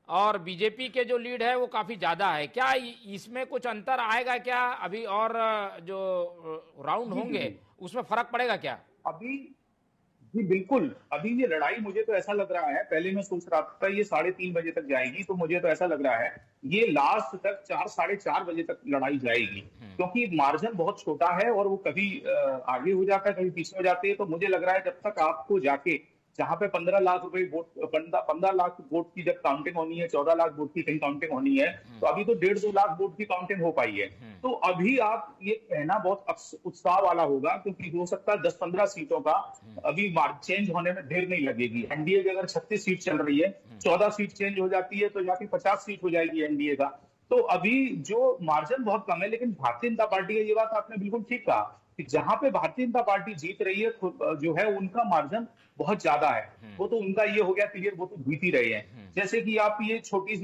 और बीजेपी के जो लीड है वो काफी ज्यादा है। क्या इसमें कुछ अंतर आएगा क्या अभी, और जो राउंड जी जी होंगे जी। उसमें फर्क पड़ेगा क्या? अभी जी बिल्कुल, अभी ये लड़ाई मुझे तो ऐसा लग रहा है, पहले मैं सोच रहा था ये 3:30 बजे तक जाएगी, तो मुझे तो ऐसा लग रहा है ये लास्ट तक 4 साढ़े 4 बजे तक लड़ाई जाएगी, क्योंकि मार्जिन बहुत छोटा है और वो कभी आगे हो जाता है, कभी पीछे हो जाती है। तो मुझे लग रहा है जब तक आपको जाके जहां पे 15 लाख रुपए वोट, 15 लाख वोट की जब काउंटिंग होनी है, 14 लाख वोट की कहीं काउंटिंग होनी है, तो अभी तो 1.5-2 लाख वोट की काउंटिंग हो पाई है। तो अभी आप ये कहना बहुत उत्साह वाला होगा, क्योंकि हो सकता है 10-15 सीटों का अभी मार्क चेंज होने में देर नहीं लगेगी। एनडीए की अगर 36 सीट चल रही है, 14 सीट चेंज हो जाती है तो जाके 50 सीट हो जाएगी एनडीए का। तो अभी जो मार्जिन बहुत कम है, लेकिन भारतीय जनता पार्टी का, ये बात आपने बिल्कुल ठीक कहा कि जहां पे भारतीय जनता पार्टी जीत रही है जो है उनका मार्जिन बहुत ज्यादा है। वो तो उनका ये हो गया क्लियर, वो तो जीत ही रहे हैं। जैसे कि आप ये छोटी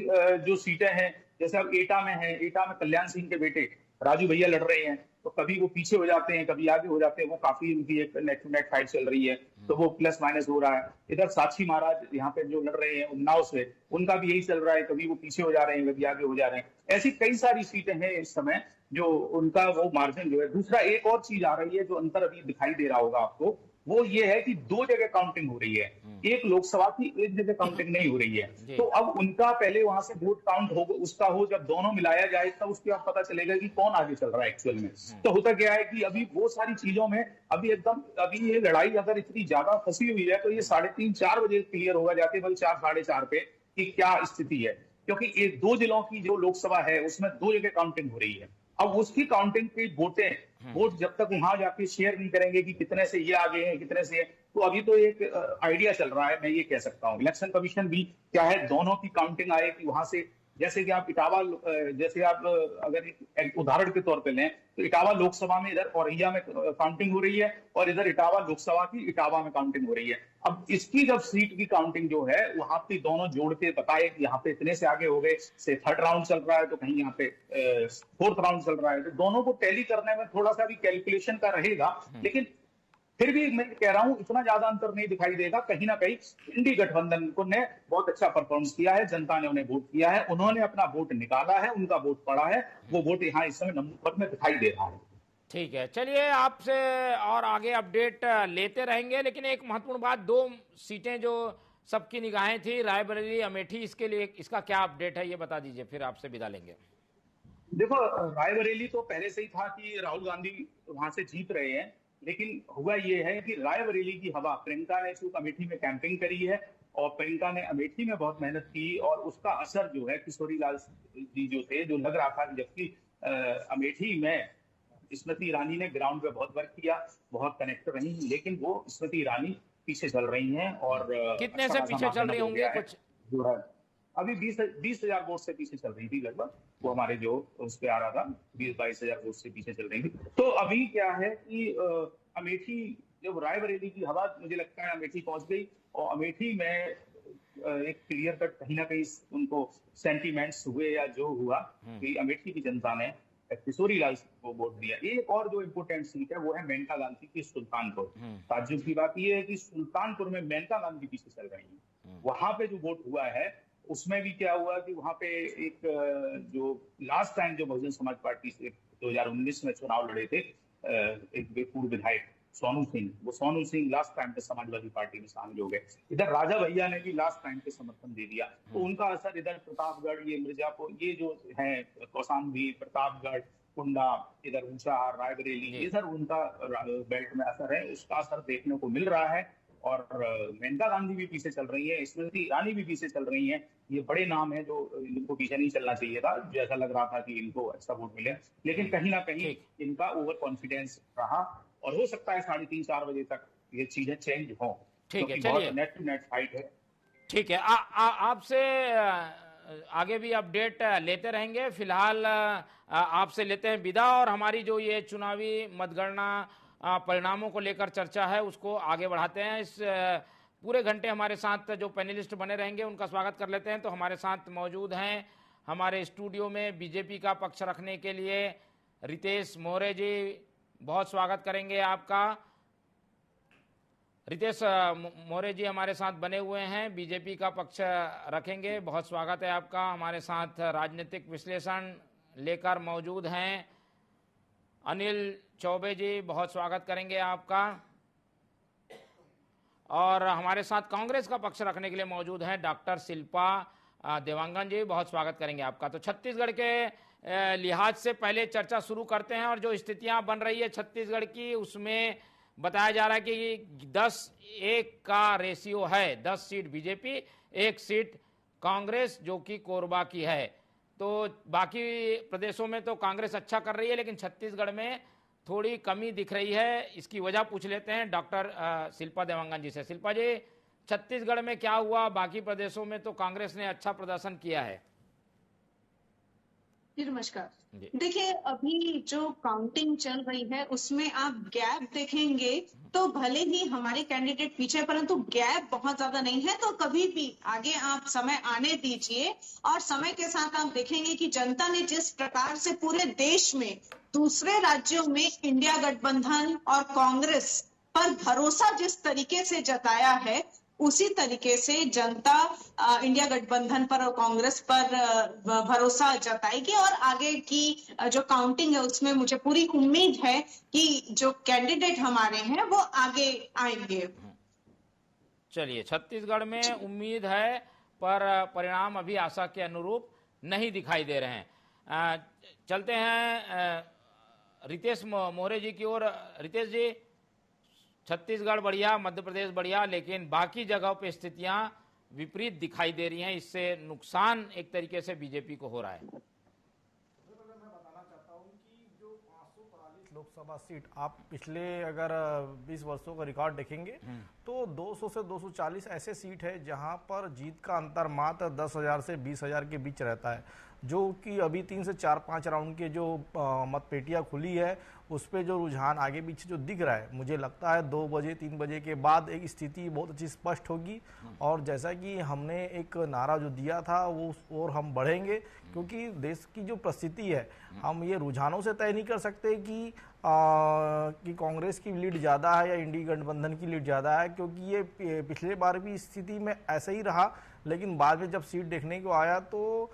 जो सीटें हैं, जैसे अब एटा में है, एटा में कल्याण सिंह के बेटे राजू भैया लड़ रहे हैं, तो कभी वो पीछे हो जाते हैं, कभी आगे हो जाते हैं। वो काफी उनकी एक नेट टू नेट फाइट चल रही है, तो वो प्लस माइनस हो रहा है। इधर साक्षी महाराज यहाँ पे जो लड़ रहे हैं उन्नाव से, उनका भी यही चल रहा है, कभी वो पीछे हो जा रहे हैं, कभी आगे हो जा रहे हैं। ऐसी कई सारी सीटें हैं इस समय जो उनका वो मार्जिन जो है। दूसरा एक और चीज आ रही है जो अंतर अभी दिखाई दे रहा होगा आपको, वो ये है कि 2 जगह काउंटिंग हो रही है। एक लोकसभा की, एक जगह काउंटिंग नहीं हो रही है। जी। तो अब उनका पहले वहां से वोट काउंट हो, उसका हो, जब दोनों मिलाया जाए तब उसके बाद पता चलेगा कि कौन आगे चल रहा है एक्चुअल में। तो होता क्या है कि अभी वो सारी चीजों में अभी एकदम, अभी ये लड़ाई अगर इतनी ज्यादा फंसी हुई है तो ये 3:30-4 बजे क्लियर होगा जाके, भाई 4 साढ़े 4 पे, कि क्या स्थिति है। क्योंकि ये 2 जिलों की जो लोकसभा है उसमें 2 जगह काउंटिंग हो रही है। अब उसकी काउंटिंग की वोट जब तक वहां जाके शेयर नहीं करेंगे कि कितने से ये आगे हैं, कितने से, तो अभी तो एक आइडिया चल रहा है, मैं ये कह सकता हूँ। इलेक्शन कमीशन भी क्या है, दोनों की काउंटिंग आए कि वहां से, जैसे कि आप इटावा, जैसे आप अगर एक उदाहरण के तौर पे लें, तो इटावा लोकसभा में इधर औरैया में काउंटिंग हो रही है, और इधर इटावा लोकसभा की इटावा में काउंटिंग हो रही है। अब इसकी जब सीट की काउंटिंग जो है वहां पे दोनों जोड़ के बताए कि यहाँ पे इतने से आगे हो गए, से थर्ड राउंड चल रहा है तो कहीं यहाँ पे फोर्थ राउंड चल रहा है, तो दोनों को टैली करने में थोड़ा सा भी कैलकुलेशन का रहेगा। लेकिन फिर भी मैं कह रहा हूं इतना ज्यादा अंतर नहीं दिखाई देगा। कहीं ना कहीं इंडी गठबंधन को ने बहुत अच्छा परफॉर्मेंस किया है, जनता ने उन्हें वोट किया है, उन्होंने अपना वोट निकाला है, उनका वोट पड़ा है, वो वोट यहाँ इस समय नंबर में दिखाई दे रहा है। ठीक है, चलिए आपसे और आगे अपडेट लेते रहेंगे, लेकिन एक महत्वपूर्ण बात, 2 सीटें जो सबकी निगाहें थी, रायबरेली अमेठी, इसके लिए इसका क्या अपडेट है ये बता दीजिए, फिर आपसे विदा लेंगे। देखो, रायबरेली तो पहले से ही था कि राहुल गांधी वहां से जीत रहे हैं, लेकिन हुआ ये है कि रायबरेली की हवा, प्रियंका ने चूंकि अमेठी में कैंपिंग करी है, और प्रियंका ने अमेठी में बहुत मेहनत की, और उसका असर जो है किशोरी लाल जी जो थे, जो लग रहा था कि, जबकि अमेठी में स्मृति ईरानी ने ग्राउंड पे बहुत वर्क किया, बहुत कनेक्ट रही, लेकिन वो स्मृति ईरानी पीछे चल रही हैं, और कितने अच्छा से खासा पीछे चल मार्जिन रही अब हो होंगे गया है कुछ? जो है। अभी 20,000 वोट से पीछे चल रही थी लगभग, वो हमारे जो उस पे आ रहा था, 20-22 हजार वोट से पीछे चल रही थी। तो अभी क्या है कि अमेठी, जब रायबरेली की हवा मुझे लगता है अमेठी पहुंच गई, और अमेठी में एक क्लियर कट कहीं ना कहीं उनको सेंटीमेंट्स हुए या जो हुआ, कि अमेठी की जनता ने किशोरी लाल को वोट दिया। एक और जो इम्पोर्टेंट सीट है वो है मेनका गांधी की सुल्तानपुर। ताज्जुब की बात यह है कि सुल्तानपुर में मेनका गांधी पीछे चल रही है। वहां पे जो वोट हुआ है उसमें भी क्या हुआ कि वहां पे एक जो लास्ट टाइम जो बहुजन समाज पार्टी से 2019 में चुनाव लड़े थे, एक पूर्व विधायक सोनू सिंह, वो सोनू सिंह लास्ट टाइम पे समाजवादी पार्टी में शामिल हो गए। इधर राजा भैया ने भी लास्ट टाइम पे समर्थन दे दिया, तो उनका असर इधर प्रतापगढ़, ये मिर्जापुर, ये जो है कौशाम्बी, प्रतापगढ़, कुंडा, इधर ऊंचाहार, रायबरेली, इधर उनका बेल्ट में असर है, उसका असर देखने को मिल रहा है। और मेनका गांधी भी पीछे चल रही है, स्मृति ईरानी भी पीछे चल रही हैं। ये बड़े नाम है जो इनको पीछे नहीं चलना चाहिए था, जैसा लग रहा था कि इनको अच्छा वोट मिले, लेकिन कहीं ना कहीं ठीक इनका ओवर कॉन्फिडेंस रहा, और हो सकता है 3:30-4 बजे तक ये चीजें चेंज हों, ठीक है, क्योंकि बहुत चलिए नेट टू नेट फाइट है। ठीक है। आपसे आगे भी अपडेट लेते रहेंगे। फिलहाल आपसे लेते हैं विदा, और हमारी जो ये चुनावी मतगणना परिणामों को लेकर चर्चा है उसको आगे बढ़ाते हैं। इस पूरे घंटे हमारे साथ जो पैनलिस्ट बने रहेंगे उनका स्वागत कर लेते हैं। तो हमारे साथ मौजूद हैं हमारे स्टूडियो में बीजेपी का पक्ष रखने के लिए रितेश मोरे जी, बहुत स्वागत करेंगे आपका। रितेश मोरे जी हमारे साथ बने हुए हैं, बीजेपी का पक्ष रखेंगे। बहुत स्वागत है आपका। हमारे साथ राजनीतिक विश्लेषण लेकर मौजूद हैं अनिल चौबे जी, बहुत स्वागत करेंगे आपका। और हमारे साथ कांग्रेस का पक्ष रखने के लिए मौजूद हैं डॉक्टर शिल्पा देवांगन जी, बहुत स्वागत करेंगे आपका। तो छत्तीसगढ़ के लिहाज से पहले चर्चा शुरू करते हैं, और जो स्थितियां बन रही है छत्तीसगढ़ की, उसमें बताया जा रहा है कि 10-1 का रेशियो है। 10 सीट बीजेपी, 1 सीट कांग्रेस, जो कि कोरबा की है। तो बाकी प्रदेशों में तो कांग्रेस अच्छा कर रही है, लेकिन छत्तीसगढ़ में थोड़ी कमी दिख रही है। इसकी वजह पूछ लेते हैं डॉक्टर शिल्पा देवांगन जी से। शिल्पा जी, छत्तीसगढ़ में क्या हुआ? बाकी प्रदेशों में तो कांग्रेस ने अच्छा प्रदर्शन किया है। जी नमस्कार। देखिए, अभी जो काउंटिंग चल रही है उसमें आप गैप देखेंगे तो भले ही हमारे कैंडिडेट पीछे है, परंतु गैप बहुत ज्यादा नहीं है। तो कभी भी आगे आप समय आने दीजिए, और समय के साथ आप देखेंगे कि जनता ने जिस प्रकार से पूरे देश में दूसरे राज्यों में इंडिया गठबंधन और कांग्रेस पर भरोसा जिस तरीके से जताया है, उसी तरीके से जनता इंडिया गठबंधन पर और कांग्रेस पर भरोसा जताएगी। और आगे की जो काउंटिंग है उसमें मुझे पूरी उम्मीद है कि जो कैंडिडेट हमारे हैं वो आगे आएंगे। चलिए, छत्तीसगढ़ में उम्मीद है, पर परिणाम अभी आशा के अनुरूप नहीं दिखाई दे रहे हैं। चलते हैं रितेश मोरे जी की ओर। रितेश जी, छत्तीसगढ़ बढ़िया, मध्य प्रदेश बढ़िया, लेकिन बाकी जगहों पे स्थितियां विपरीत दिखाई दे रही हैं। इससे नुकसान एक तरीके से बीजेपी को हो रहा है। मैं बताना चाहता हूं कि जो 543 लोकसभा सीट आप पिछले अगर 20 वर्षों का रिकॉर्ड देखेंगे तो 200 से 240 ऐसे सीट है जहां पर जीत का अंतर मात्र 10,000 से 20,000 के बीच रहता है। जो कि अभी 3 से 4-5 राउंड के जो मतपेटियां खुली है उस पे जो रुझान आगे पीछे जो दिख रहा है, मुझे लगता है 2 बजे 3 बजे के बाद एक स्थिति बहुत अच्छी स्पष्ट होगी। और जैसा कि हमने एक नारा जो दिया था वो और हम बढ़ेंगे, क्योंकि देश की जो परिस्थिति है हम ये रुझानों से तय नहीं कर सकते कि कांग्रेस की लीड ज़्यादा है या इंडिया गठबंधन की लीड ज़्यादा है, क्योंकि ये पिछले बार भी स्थिति में ऐसा ही रहा। लेकिन बाद में जब सीट देखने को आया तो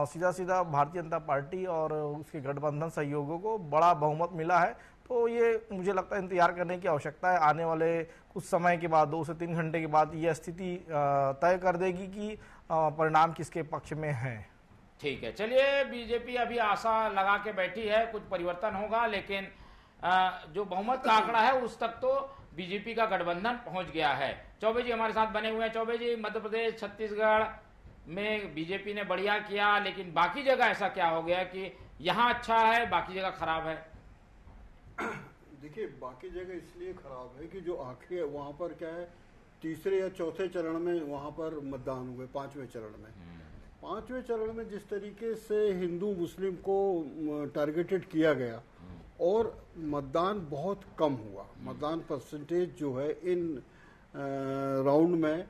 सीधा सीधा भारतीय जनता पार्टी और उसके गठबंधन सहयोगों को बड़ा बहुमत मिला है। तो ये मुझे लगता है इंतजार करने की आवश्यकता है। आने वाले कुछ समय के बाद 2 से 3 घंटे के बाद यह स्थिति तय कर देगी कि परिणाम किसके पक्ष में है। ठीक है, चलिए, बीजेपी अभी आशा लगा के बैठी है कुछ परिवर्तन होगा, लेकिन जो बहुमत का आंकड़ा है उस तक तो बीजेपी का गठबंधन पहुंच गया है। चौबे जी हमारे साथ बने हुए हैं। चौबे जी, मध्य प्रदेश, छत्तीसगढ़ में बीजेपी ने बढ़िया किया, लेकिन बाकी जगह ऐसा क्या हो गया कि यहाँ अच्छा है, बाकी जगह खराब है? देखिए, बाकी जगह इसलिए खराब है कि जो आखिरी वहाँ पर क्या है, तीसरे या चौथे चरण में वहाँ पर मतदान हुए। 5वें चरण में 5वें चरण में जिस तरीके से हिंदू मुस्लिम को टारगेटेड किया गया और मतदान बहुत कम हुआ। मतदान परसेंटेज जो है इन राउंड में,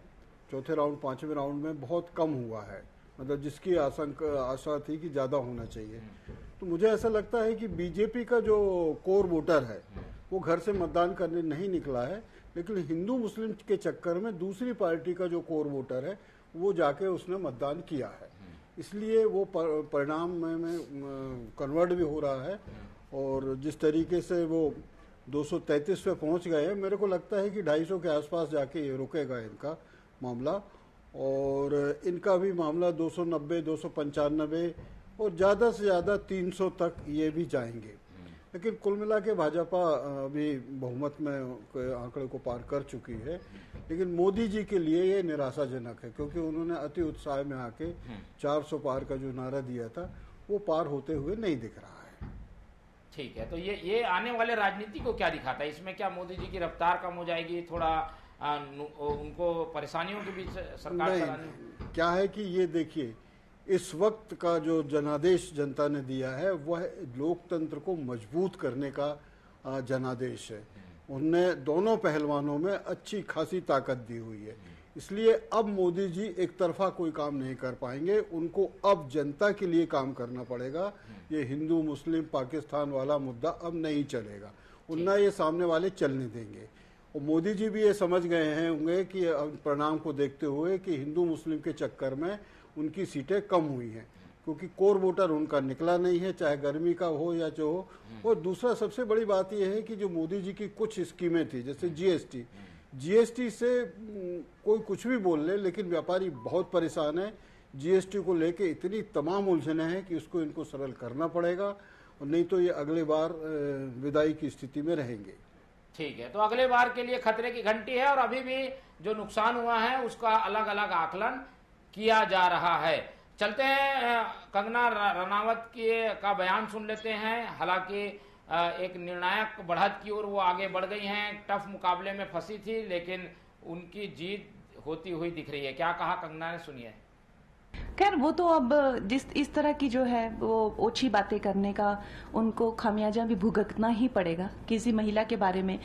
चौथे राउंड 5वें राउंड में बहुत कम हुआ है, मतलब जिसकी आशा थी कि ज़्यादा होना चाहिए। तो मुझे ऐसा लगता है कि बीजेपी का जो कोर वोटर है वो घर से मतदान करने नहीं निकला है, लेकिन हिंदू मुस्लिम के चक्कर में दूसरी पार्टी का जो कोर वोटर है वो जाके उसने मतदान किया है, इसलिए वो परिणाम में कन्वर्ट भी हो रहा है। और जिस तरीके से वो 233 पे पहुंच गए हैं, मेरे को लगता है कि 250 के आसपास जाके ये रुकेगा इनका मामला, और इनका भी मामला 290, 295 और ज़्यादा से ज़्यादा 300 तक ये भी जाएंगे। लेकिन कुल मिला के भाजपा अभी बहुमत में आंकड़े को पार कर चुकी है। लेकिन मोदी जी के लिए ये निराशाजनक है, क्योंकि उन्होंने अति उत्साह में आके 400 पार का जो नारा दिया था वो पार होते हुए नहीं दिख रहा है। ठीक है, तो ये आने वाले राजनीति को क्या दिखाता है? इसमें क्या मोदी जी की रफ्तार कम हो जाएगी, थोड़ा उनको परेशानियों के बीच सरकार चलानी? क्या है कि ये देखिए, इस वक्त का जो जनादेश जनता ने दिया है वह लोकतंत्र को मजबूत करने का जनादेश है। उनने दोनों पहलवानों में अच्छी खासी ताकत दी हुई है, इसलिए अब मोदी जी एक तरफा कोई काम नहीं कर पाएंगे। उनको अब जनता के लिए काम करना पड़ेगा। ये हिंदू मुस्लिम पाकिस्तान वाला मुद्दा अब नहीं चलेगा, उन्ना ये सामने वाले चलने देंगे। और मोदी जी भी ये समझ गए हैं होंगे कि परिणाम को देखते हुए कि हिंदू मुस्लिम के चक्कर में उनकी सीटें कम हुई हैं, क्योंकि कोर वोटर उनका निकला नहीं है, चाहे गर्मी का हो या जो हो। और दूसरा सबसे बड़ी बात यह है कि जो मोदी जी की कुछ स्कीमें थी, जैसे जीएसटी से कोई कुछ भी बोल ले, लेकिन व्यापारी बहुत परेशान है। जीएसटी को लेके इतनी तमाम उलझने हैं कि उसको इनको सरल करना पड़ेगा, और नहीं तो ये अगले बार विदाई की स्थिति में रहेंगे। ठीक है, तो अगले बार के लिए खतरे की घंटी है और अभी भी जो नुकसान हुआ है उसका अलग अलग आकलन किया जा रहा है। चलते हैं कंगना रनावत का बयान सुन लेते हैं। हालांकि एक निर्णायक बढ़त की ओर वो आगे बढ़ गई हैं, टफ मुकाबले में फंसी थी लेकिन उनकी जीत होती हुई दिख रही है। क्या कहा कंगना ने, सुनिए। खैर वो तो अब इस तरह की जो है वो ओछी बातें करने का उनको खामियाजा भी भुगतना ही पड़ेगा। किसी महिला के बारे में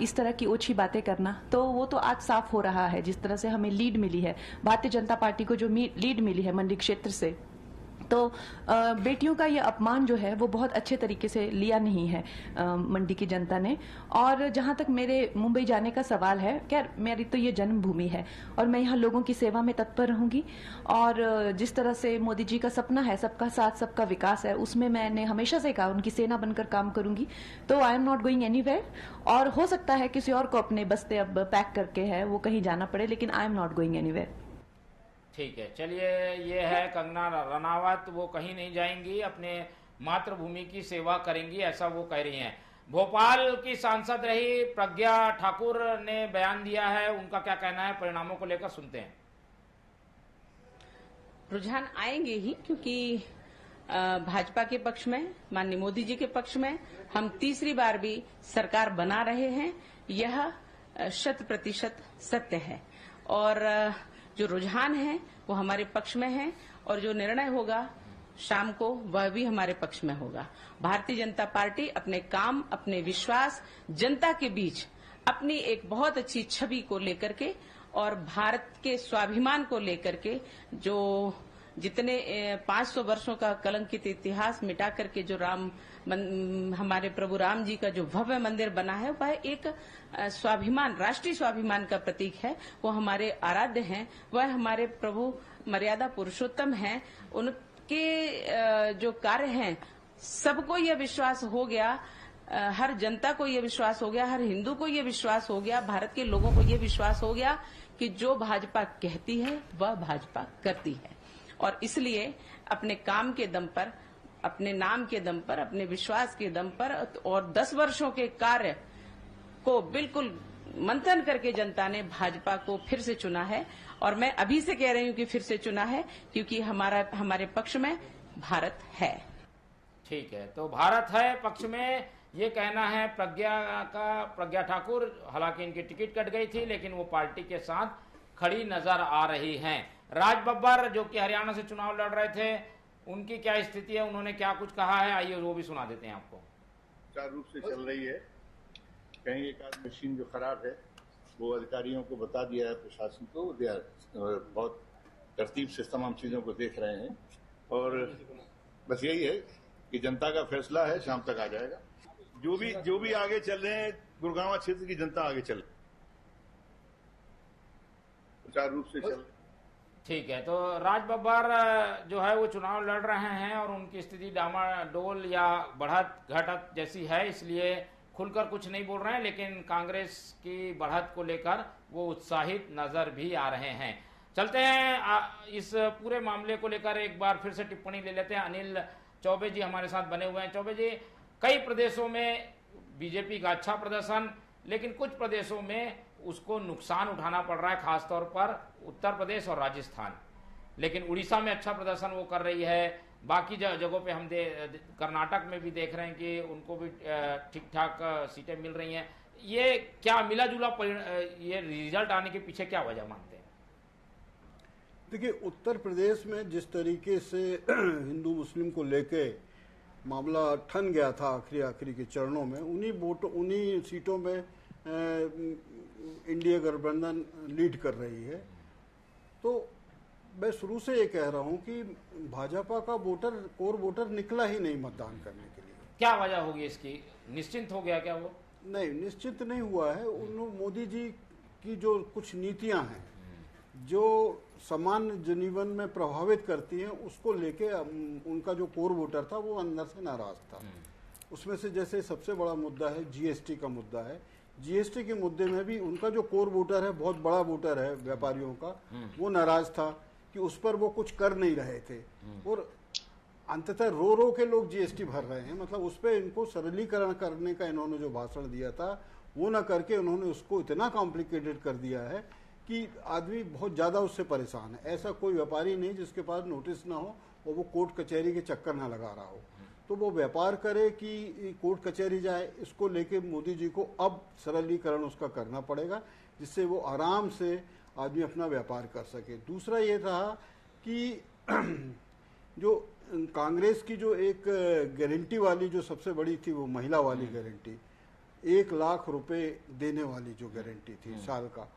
इस तरह की ओछी बातें करना, तो वो तो आज साफ हो रहा है। जिस तरह से हमें लीड मिली है, भारतीय जनता पार्टी को जो लीड मिली है मंडी क्षेत्र से, तो बेटियों का ये अपमान जो है वो बहुत अच्छे तरीके से लिया नहीं है मंडी की जनता ने। और जहां तक मेरे मुंबई जाने का सवाल है, खैर मेरी तो ये जन्मभूमि है और मैं यहाँ लोगों की सेवा में तत्पर रहूंगी। और जिस तरह से मोदी जी का सपना है सबका साथ सबका विकास है, उसमें मैंने हमेशा से कहा उनकी सेना बनकर काम करूंगी। तो I am not going anywhere. और हो सकता है किसी और को अपने बस्ते अब पैक करके है वो कहीं जाना पड़े, लेकिन I am not going anywhere. ठीक है, चलिए, ये है कंगना रनावत, वो कहीं नहीं जाएंगी, अपने मातृभूमि की सेवा करेंगी, ऐसा वो कह रही हैं। भोपाल की सांसद रही प्रज्ञा ठाकुर ने बयान दिया है, उनका क्या कहना है परिणामों को लेकर, सुनते हैं। रुझान आएंगे ही, क्योंकि भाजपा के पक्ष में, माननीय मोदी जी के पक्ष में हम तीसरी बार भी सरकार बना रहे हैं, यह 100% सत्य है। और जो रुझान है वो हमारे पक्ष में है और जो निर्णय होगा शाम को वह भी हमारे पक्ष में होगा। भारतीय जनता पार्टी अपने काम, अपने विश्वास जनता के बीच अपनी एक बहुत अच्छी छवि को लेकर के और भारत के स्वाभिमान को लेकर के, जो जितने 500 वर्षों का कलंकित इतिहास मिटा करके जो हमारे प्रभु राम जी का जो भव्य मंदिर बना है, वह एक स्वाभिमान, राष्ट्रीय स्वाभिमान का प्रतीक है। वो हमारे आराध्य हैं, वह हमारे प्रभु मर्यादा पुरुषोत्तम हैं। उनके जो कार्य हैं, सबको यह विश्वास हो गया, हर जनता को यह विश्वास हो गया, हर हिंदू को यह विश्वास हो गया, भारत के लोगों को यह विश्वास हो गया कि जो भाजपा कहती है वह भाजपा करती है। और इसलिए अपने काम के दम पर, अपने नाम के दम पर, अपने विश्वास के दम पर और 10 वर्षों के कार्य को बिल्कुल मंथन करके जनता ने भाजपा को फिर से चुना है। और मैं अभी से कह रही हूं कि फिर से चुना है, क्योंकि हमारे पक्ष में भारत है। ठीक है, तो भारत है पक्ष में, ये कहना है प्रज्ञा ठाकुर। हालांकि इनकी टिकट कट गई थी लेकिन वो पार्टी के साथ खड़ी नजर आ रही हैं। राज बब्बर जो कि हरियाणा से चुनाव लड़ रहे थे, उनकी क्या स्थिति है, उन्होंने क्या कुछ कहा है, आइए वो भी सुना देते हैं आपको। सुचारू रूप से चल रही है। कहीं एक आध मशीन जो खराब है वो अधिकारियों को बता दिया है, प्रशासन को बहुत तरतीब से तमाम चीजों को देख रहे हैं। और बस यही है कि जनता का फैसला है, शाम तक आ जाएगा। जो भी आगे चल रहे हैं, गुड़गांव क्षेत्र की जनता आगे चल, सुचारू रूप से चल। ठीक है, तो राज बब्बर जो है वो चुनाव लड़ रहे हैं और उनकी स्थिति डामाडोल या बढ़त घटत जैसी है, इसलिए खुलकर कुछ नहीं बोल रहे हैं, लेकिन कांग्रेस की बढ़त को लेकर वो उत्साहित नजर भी आ रहे हैं। चलते हैं इस पूरे मामले को लेकर एक बार फिर से टिप्पणी ले लेते हैं। अनिल चौबे जी हमारे साथ बने हुए हैं। चौबे जी, कई प्रदेशों में बीजेपी का अच्छा प्रदर्शन, लेकिन कुछ प्रदेशों में उसको नुकसान उठाना पड़ रहा है, खासतौर पर उत्तर प्रदेश और राजस्थान। लेकिन उड़ीसा में अच्छा प्रदर्शन वो कर रही है, बाकी जगहों पे हम कर्नाटक में भी देख रहे हैं कि उनको भी ठीक ठाक सीटें मिल रही हैं। ये क्या मिला जुला ये रिजल्ट आने के पीछे क्या वजह मानते हैं? देखिए, उत्तर प्रदेश में जिस तरीके से हिंदू मुस्लिम को लेके मामला ठन गया था आखिरी के चरणों में, उन्हीं सीटों में इंडिया गठबंधन लीड कर रही है। तो मैं शुरू से ये कह रहा हूं कि भाजपा का कोर वोटर निकला ही नहीं मतदान करने के लिए। क्या वजह होगी इसकी? निश्चिंत हो गया क्या वो? नहीं, निश्चित नहीं हुआ है। मोदी जी की जो कुछ नीतियां हैं जो सामान्य जनजीवन में प्रभावित करती हैं, उसको लेके उनका जो कोर वोटर था वो अंदर से नाराज था। उसमें से जैसे सबसे बड़ा मुद्दा है जीएसटी का मुद्दा है। जीएसटी के मुद्दे में भी उनका जो कोर वोटर है, बहुत बड़ा वोटर है व्यापारियों का, वो नाराज था कि उस पर वो कुछ कर नहीं रहे थे। और अंततः रो रो के लोग जीएसटी भर रहे हैं। मतलब उस पर इनको सरलीकरण करने का इन्होंने जो भाषण दिया था वो ना करके उन्होंने उसको इतना कॉम्प्लिकेटेड कर दिया है कि आदमी बहुत ज्यादा उससे परेशान है। ऐसा कोई व्यापारी नहीं जिसके पास नोटिस ना हो और वो कोर्ट कचहरी के चक्कर ना लगा रहा हो। तो वो व्यापार करे कि कोर्ट कचहरी जाए, इसको लेके मोदी जी को अब सरलीकरण उसका करना पड़ेगा, जिससे वो आराम से आदमी अपना व्यापार कर सके। दूसरा ये रहा कि जो कांग्रेस की जो एक गारंटी वाली जो सबसे बड़ी थी वो महिला वाली गारंटी, 1 लाख रुपए देने वाली जो गारंटी थी साल का,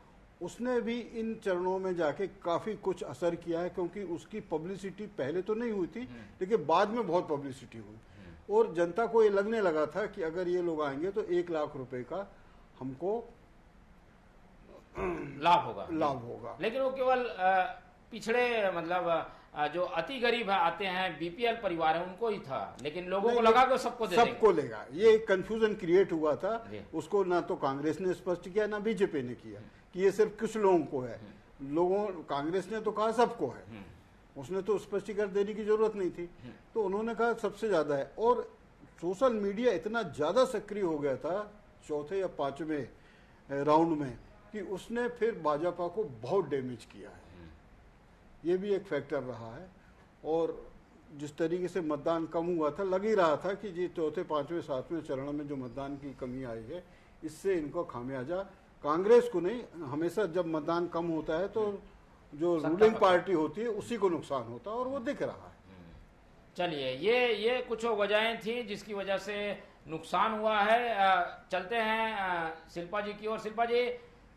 उसने भी इन चरणों में जाके काफी कुछ असर किया है। क्योंकि उसकी पब्लिसिटी पहले तो नहीं हुई थी, लेकिन बाद में बहुत पब्लिसिटी हुई और जनता को ये लगने लगा था कि अगर ये लोग आएंगे तो 1 लाख रुपए का हमको लाभ होगा। लेकिन वो केवल पिछड़े मतलब जो अति गरीब आते हैं, बीपीएल परिवार है, उनको ही था। लेकिन लोगों को लगा कि सबको लेगा। ये कंफ्यूजन क्रिएट हुआ था। उसको ना तो कांग्रेस ने स्पष्ट किया ना बीजेपी ने किया कि ये सिर्फ कुछ लोगों को है। कांग्रेस ने तो कहा सबको है, उसने तो स्पष्टीकरण देने की जरूरत नहीं थी। तो उन्होंने कहा सबसे ज्यादा है। और सोशल मीडिया इतना ज्यादा सक्रिय हो गया था चौथे या 5वें राउंड में कि उसने फिर भाजपा को बहुत डैमेज किया है। ये भी एक फैक्टर रहा है। और जिस तरीके से मतदान कम हुआ था, लग ही रहा था कि ये चौथे 5वें 7वें चरण में जो मतदान की कमी आई है, इससे इनको खामियाजा कांग्रेस को नहीं, हमेशा जब मतदान कम होता है तो जो रूलिंग पार्टी होती है उसी को नुकसान होता है और वो दिख रहा है। चलिए, ये कुछ वजहें थी जिसकी वजह से नुकसान हुआ है। चलते हैं शिल्पा जी की ओर। शिल्पा जी,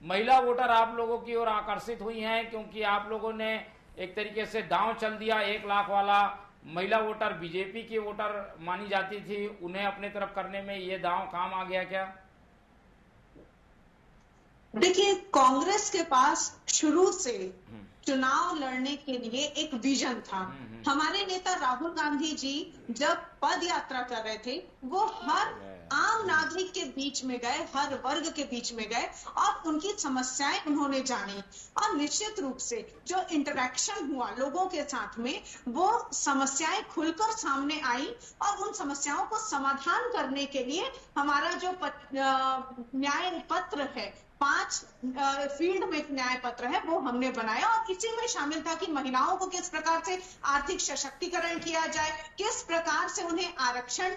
महिला वोटर आप लोगों की ओर आकर्षित हुई हैं क्योंकि आप लोगों ने एक तरीके से दांव चल दिया। 1 लाख वाला महिला वोटर बीजेपी की वोटर मानी जाती थी, उन्हें अपने तरफ करने में ये दांव काम आ गया क्या? देखिए, कांग्रेस के पास शुरू से चुनाव लड़ने के लिए एक विजन था। हमारे नेता राहुल गांधी जी जब पद यात्रा कर रहे थे, वो हर आम नागरिक के बीच में गए, हर वर्ग के बीच में गए और उनकी समस्याएं उन्होंने जानी। और निश्चित रूप से जो इंटरेक्शन हुआ लोगों के साथ में, वो समस्याएं खुलकर सामने आई और उन समस्याओं को समाधान करने के लिए हमारा जो न्याय पत्र है, 5 फील्ड में न्याय पत्र है, वो हमने बनाया। और इसी में शामिल था कि महिलाओं को किस प्रकार से आर्थिक सशक्तिकरण किया जाए, किस प्रकार से उन्हें आरक्षण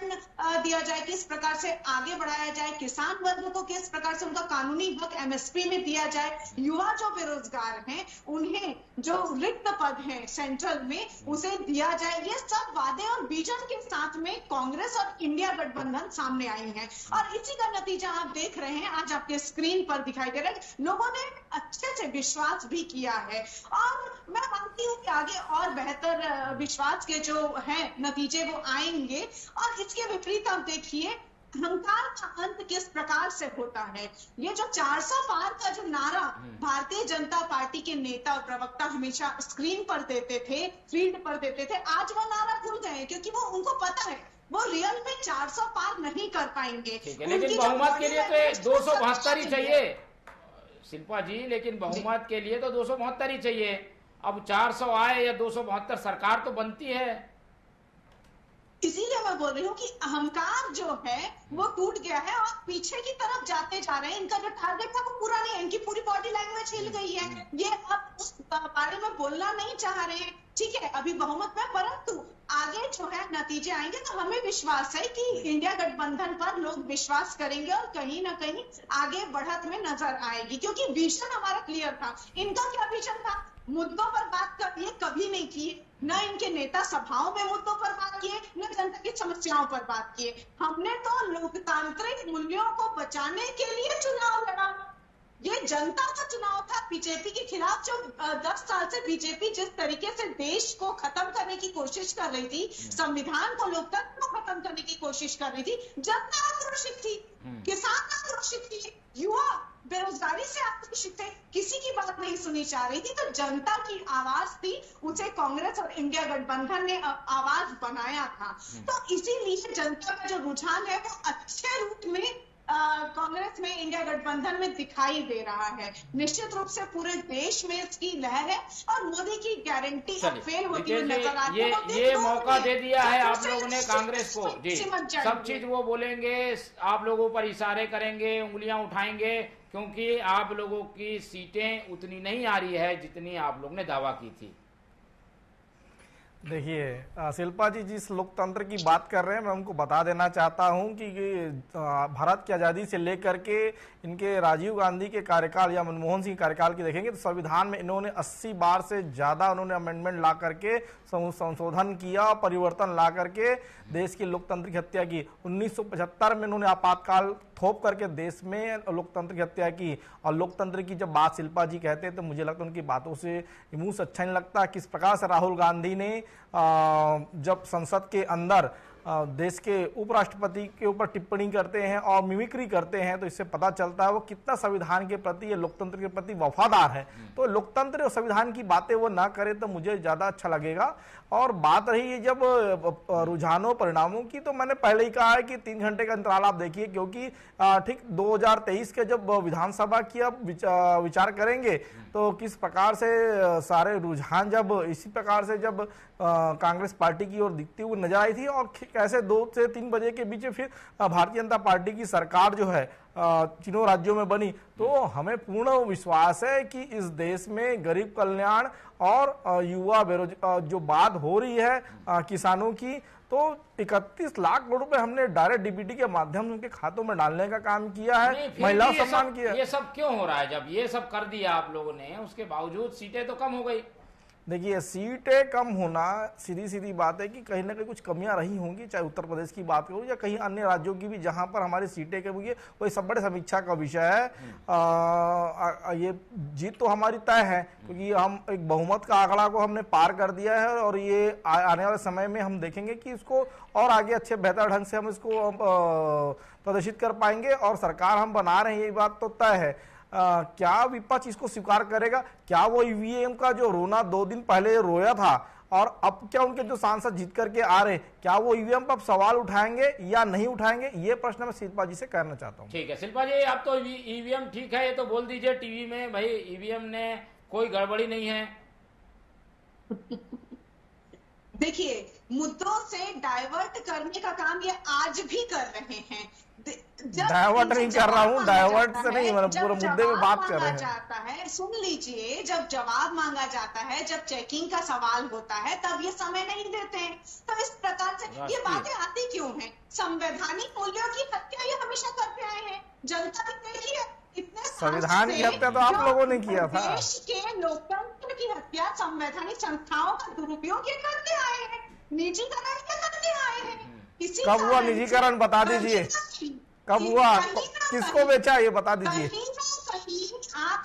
दिया जाए, किस प्रकार से आगे बढ़ाया जाए, किसान वर्ग को किस प्रकार से उनका कानूनी हक एमएसपी में दिया जाए, युवा जो बेरोजगार हैं उन्हें जो रिक्त पद है सेंट्रल में उसे दिया जाए। ये सब वादे और विजन के साथ में कांग्रेस और इंडिया गठबंधन सामने आई है और इसी का नतीजा आप देख रहे हैं। आज आपके स्क्रीन पर दिखाई दे रहा है, लोगों ने अच्छे से विश्वास भी किया है और मैं मानती हूँ कि आगे और बेहतर विश्वास के जो है नतीजे वो आएंगे। और इसके विपरीत आप देखिए अहंकार का अंत किस प्रकार से होता है। ये जो 400 पार का जो नारा भारतीय जनता पार्टी के नेता और प्रवक्ता हमेशा स्क्रीन पर देते थे, फील्ड पर देते थे, आज वो नारा भूल गए क्योंकि वो उनको पता है वो रियल में 400 पार नहीं कर पाएंगे। लेकिन बहुमत के लिए तो 272 ही चाहिए शिल्पा जी, लेकिन बहुमत के लिए तो 272 ही चाहिए। अब 400 आए या 272, सरकार तो बनती है। इसीलिए मैं बोल रही हूँ कि अहंकार जो है वो टूट गया है और पीछे की तरफ जाते जा रहे हैं। इनका जो टारगेट था वो पूरा नहीं है, इनकी पूरी बॉडी लैंग्वेज हिल गई है। ये अब उस बारे में बोलना नहीं चाह रहे हैं। ठीक है, अभी बहुमत में, परंतु आगे जो है नतीजे आएंगे तो हमें विश्वास है कि इंडिया गठबंधन पर लोग विश्वास करेंगे और कहीं ना कहीं आगे बढ़त में नजर आएगी, क्योंकि विजन हमारा क्लियर था। इनका क्या विजन था? मुद्दों पर बात ये कभी नहीं किए, न इनके नेता सभाओं में मुद्दों पर बात किए, न जनता की समस्याओं पर बात किए। हमने तो लोकतांत्रिक मूल्यों को बचाने के लिए चुनाव लड़ा ये जनता का चुनाव था बीजेपी के खिलाफ। जो 10 साल से बीजेपी जिस तरीके से देश को खत्म करने की कोशिश कर रही थी, संविधान को, लोकतंत्र को खत्म करने की कोशिश कर रही थी, जनता आक्रोशित थी, किसान आक्रोशित थे, युवा बेरोजगारी से आक्रोशित थे, किसी की बात नहीं सुनी जा रही थी। तो जनता की आवाज थी, उसे कांग्रेस और इंडिया गठबंधन ने आवाज बनाया था। तो इसीलिए जनता का जो रुझान है वो अच्छे रूप में कांग्रेस में, इंडिया गठबंधन में दिखाई दे रहा है। निश्चित रूप से पूरे देश में इसकी लहर है और मोदी की गारंटी अब फेल होती हुई नजर आती है। ये मौका दे दिया है आप लोगों ने कांग्रेस को जी, सब चीज वो बोलेंगे, आप लोगों पर इशारे करेंगे, उंगलियां उठाएंगे, क्योंकि आप लोगों की सीटें उतनी नहीं आ रही है जितनी आप लोग ने दावा की थी। देखिए शिल्पा जी जिस लोकतंत्र की बात कर रहे हैं, मैं उनको बता देना चाहता हूं कि भारत की आज़ादी से लेकर के इनके राजीव गांधी के कार्यकाल या मनमोहन सिंह कार्यकाल की देखेंगे तो संविधान में इन्होंने 80 बार से ज़्यादा उन्होंने अमेंडमेंट ला करके संशोधन किया, परिवर्तन ला करके देश की लोकतंत्र की हत्या की। 1975 में इन्होंने आपातकाल थोप करके देश में लोकतंत्र की हत्या की। और लोकतंत्र की जब बात शिल्पा जी कहते हैं तो मुझे लगता है उनकी बातों से मुंह से अच्छा नहीं लगता। किस प्रकार से राहुल गांधी ने जब संसद के अंदर देश के उपराष्ट्रपति के ऊपर टिप्पणी करते हैं और मिमिक्री करते हैं, तो इससे पता चलता है वो कितना संविधान के प्रति या लोकतंत्र के प्रति वफादार है। तो लोकतंत्र और संविधान की बातें वो ना करे तो मुझे ज्यादा अच्छा लगेगा। और बात रही है जब रुझानों परिणामों की, तो मैंने पहले ही कहा है कि 3 घंटे का अंतराल आप देखिए, क्योंकि ठीक 2023 के जब विधानसभा की अब विचार करेंगे तो किस प्रकार से सारे रुझान जब इसी प्रकार से जब कांग्रेस पार्टी की ओर दिखती हुई नजर आई थी और कैसे 2 से 3 बजे के बीच फिर भारतीय जनता पार्टी की सरकार जो है तीनों राज्यों में बनी, तो हमें पूर्ण विश्वास है कि इस देश में गरीब कल्याण और युवा बेरोजगार जो बात हो रही है किसानों की, तो 31 लाख करोड़ रुपए हमने डायरेक्ट डीबीटी के माध्यम से उनके खातों में डालने का काम किया है, महिलाओं सम्मान किया। ये सब क्यों हो रहा है? जब ये सब कर दिया आप लोगों ने, उसके बावजूद सीटें तो कम हो गई। देखिए सीटें कम होना सीधी बात है कि कहीं ना कहीं कुछ कमियां रही होंगी, चाहे उत्तर प्रदेश की बात करूं या कहीं अन्य राज्यों की भी जहां पर हमारी सीटें कम हुई है, वो सब बड़े समीक्षा का विषय है। ये जीत तो हमारी तय है क्योंकि हम एक बहुमत का आंकड़ा को हमने पार कर दिया है और ये आने वाले समय में हम देखेंगे कि इसको और आगे अच्छे बेहतर ढंग से हम इसको प्रदर्शित कर पाएंगे और सरकार हम बना रहे हैं, ये बात तो तय है। क्या विपक्ष इसको स्वीकार करेगा? क्या वो ईवीएम का जो रोना 2 दिन पहले रोया था और अब क्या उनके जो सांसद जीत करके आ रहे, क्या वो ईवीएम पर सवाल उठाएंगे या नहीं उठाएंगे? ये प्रश्न मैं शिल्पा जी से करना चाहता हूँ। ठीक है शिल्पा जी, आप तो ईवीएम ठीक है, ये तो बोल दीजिए टीवी में भाई ईवीएम ने कोई गड़बड़ी नहीं है। देखिए मुद्दों से डाइवर्ट करने का काम ये आज भी कर रहे हैं। डाइवर्ट नहीं कर रहा हूँ, डाइवर्ट से नहीं, मतलब पूरे मुद्दे पे बात कर रहे हैं। जाता है, सुन लीजिए, जब जवाब मांगा जाता है, जब चेकिंग का सवाल होता है, तब ये समय नहीं देते हैं। तो इस प्रकार से ये बातें आती क्यों हैं? संवैधानिक मूल्यों की हत्या ये हमेशा करते आए हैं। जनता की देखिए इतने संविधान की हत्या तो आप लोगों ने किया था। देश के लोकतंत्र की हत्या, संवैधानिक संस्थाओं का दुरुपयोग ये करते आए हैं, निजीकरण ये करते आए हैं। कब हुआ निजीकरण बता दीजिए, कब हुआ, किसको बेचा ये बता दीजिए।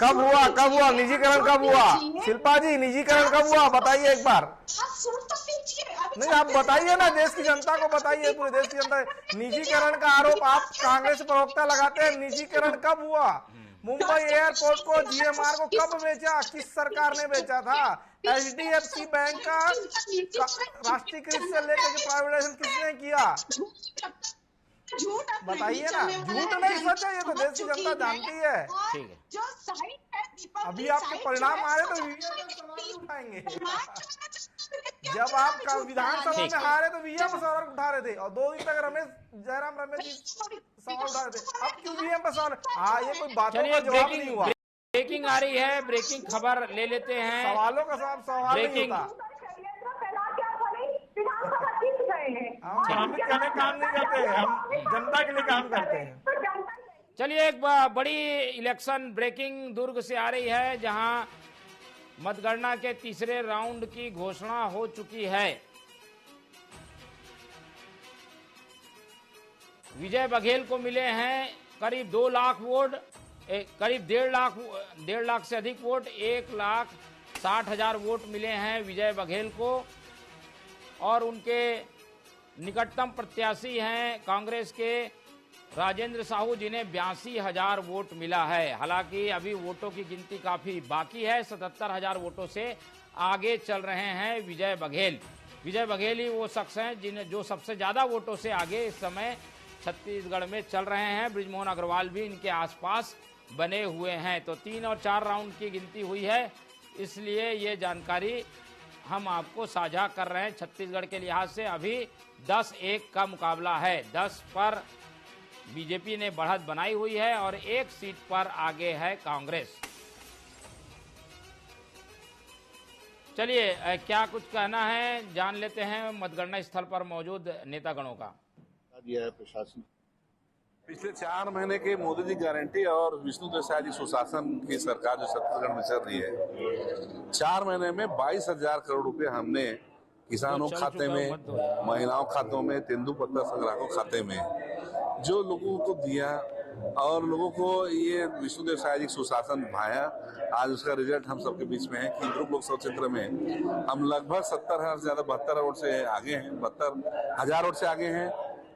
कब हुआ निजीकरण, कब हुआ? शिल्पा जी निजीकरण कब हुआ बताइए एक बार। नहीं आप बताइए ना, देश की जनता को बताइए, पूरे देश की जनता। निजीकरण का आरोप आप कांग्रेस प्रवक्ता लगाते हैं, निजीकरण कब हुआ? मुंबई एयरपोर्ट को जीएमआर को कब बेचा? किस सरकार ने बेचा था? एचडीएफसी बैंक का राष्ट्रीयकृत से लेकर प्राइवेटाइजेशन किसने किया? बताइए ना, झूठ नहीं सच है, ये तो देश की जनता जानती है। ठीक है, जो साइट है, अभी आपके परिणाम आ रहे तो वीडियो में सवाल उठाएंगे। जब आप विधानसभा में हारे तो वीएम पर सवाल उठा रहे थे और 2 दिन तक जयराम रमेश जी सवाल उठा रहे थे, अब क्यों वीएम पर सवाल? हाँ ये कोई बातों का जवाब नहीं हुआ। ब्रेकिंग आ रही है, ब्रेकिंग खबर ले लेते हैं। सवालों का सवाल नहीं होता। हम कहने काम नहीं करते, हम जनता के लिए काम करते हैं। चलिए एक बड़ी इलेक्शन ब्रेकिंग दुर्ग से आ रही है, जहां मतगणना के तीसरे राउंड की घोषणा हो चुकी है। विजय बघेल को मिले हैं करीब 2 लाख वोट करीब 1.5 लाख से अधिक वोट, 1,60,000 वोट मिले हैं विजय बघेल को। और उनके निकटतम प्रत्याशी हैं कांग्रेस के राजेंद्र साहू, जिन्हें 82,000 वोट मिला है। हालांकि अभी वोटों की गिनती काफी बाकी है। 77,000 वोटों से आगे चल रहे हैं विजय बघेल। विजय बघेल ही वो शख्स हैं जो सबसे ज्यादा वोटों से आगे इस समय छत्तीसगढ़ में चल रहे हैं। बृजमोहन अग्रवाल भी इनके आसपास बने हुए हैं। तो 3 और 4 राउंड की गिनती हुई है, इसलिए ये जानकारी हम आपको साझा कर रहे हैं। छत्तीसगढ़ के लिहाज से अभी 10-1 का मुकाबला है। 10 पर बीजेपी ने बढ़त बनाई हुई है और 1 सीट पर आगे है कांग्रेस। चलिए, क्या कुछ कहना है जान लेते हैं मतगणना स्थल पर मौजूद नेतागणों का। दिया है प्रशासन। पिछले 4 महीने के मोदी जी गारंटी और विष्णुदेव साय जी सुशासन की सरकार जो छत्तीसगढ़ में चल रही है, 4 महीने में 22,000 करोड़ रुपए हमने किसानों खाते में, महिलाओं खातों में, तेंदुपत्ता संग्राहकों खाते में जो लोगों को दिया और लोगों को ये विष्णुदेव साय जी सुशासन भाया। आज उसका रिजल्ट हम सबके बीच में है कि दुर्ग लोकसभा क्षेत्र में हम लगभग 70,000 से ज्यादा 72 वोट से आगे हैं, 72,000 वोट से आगे हैं।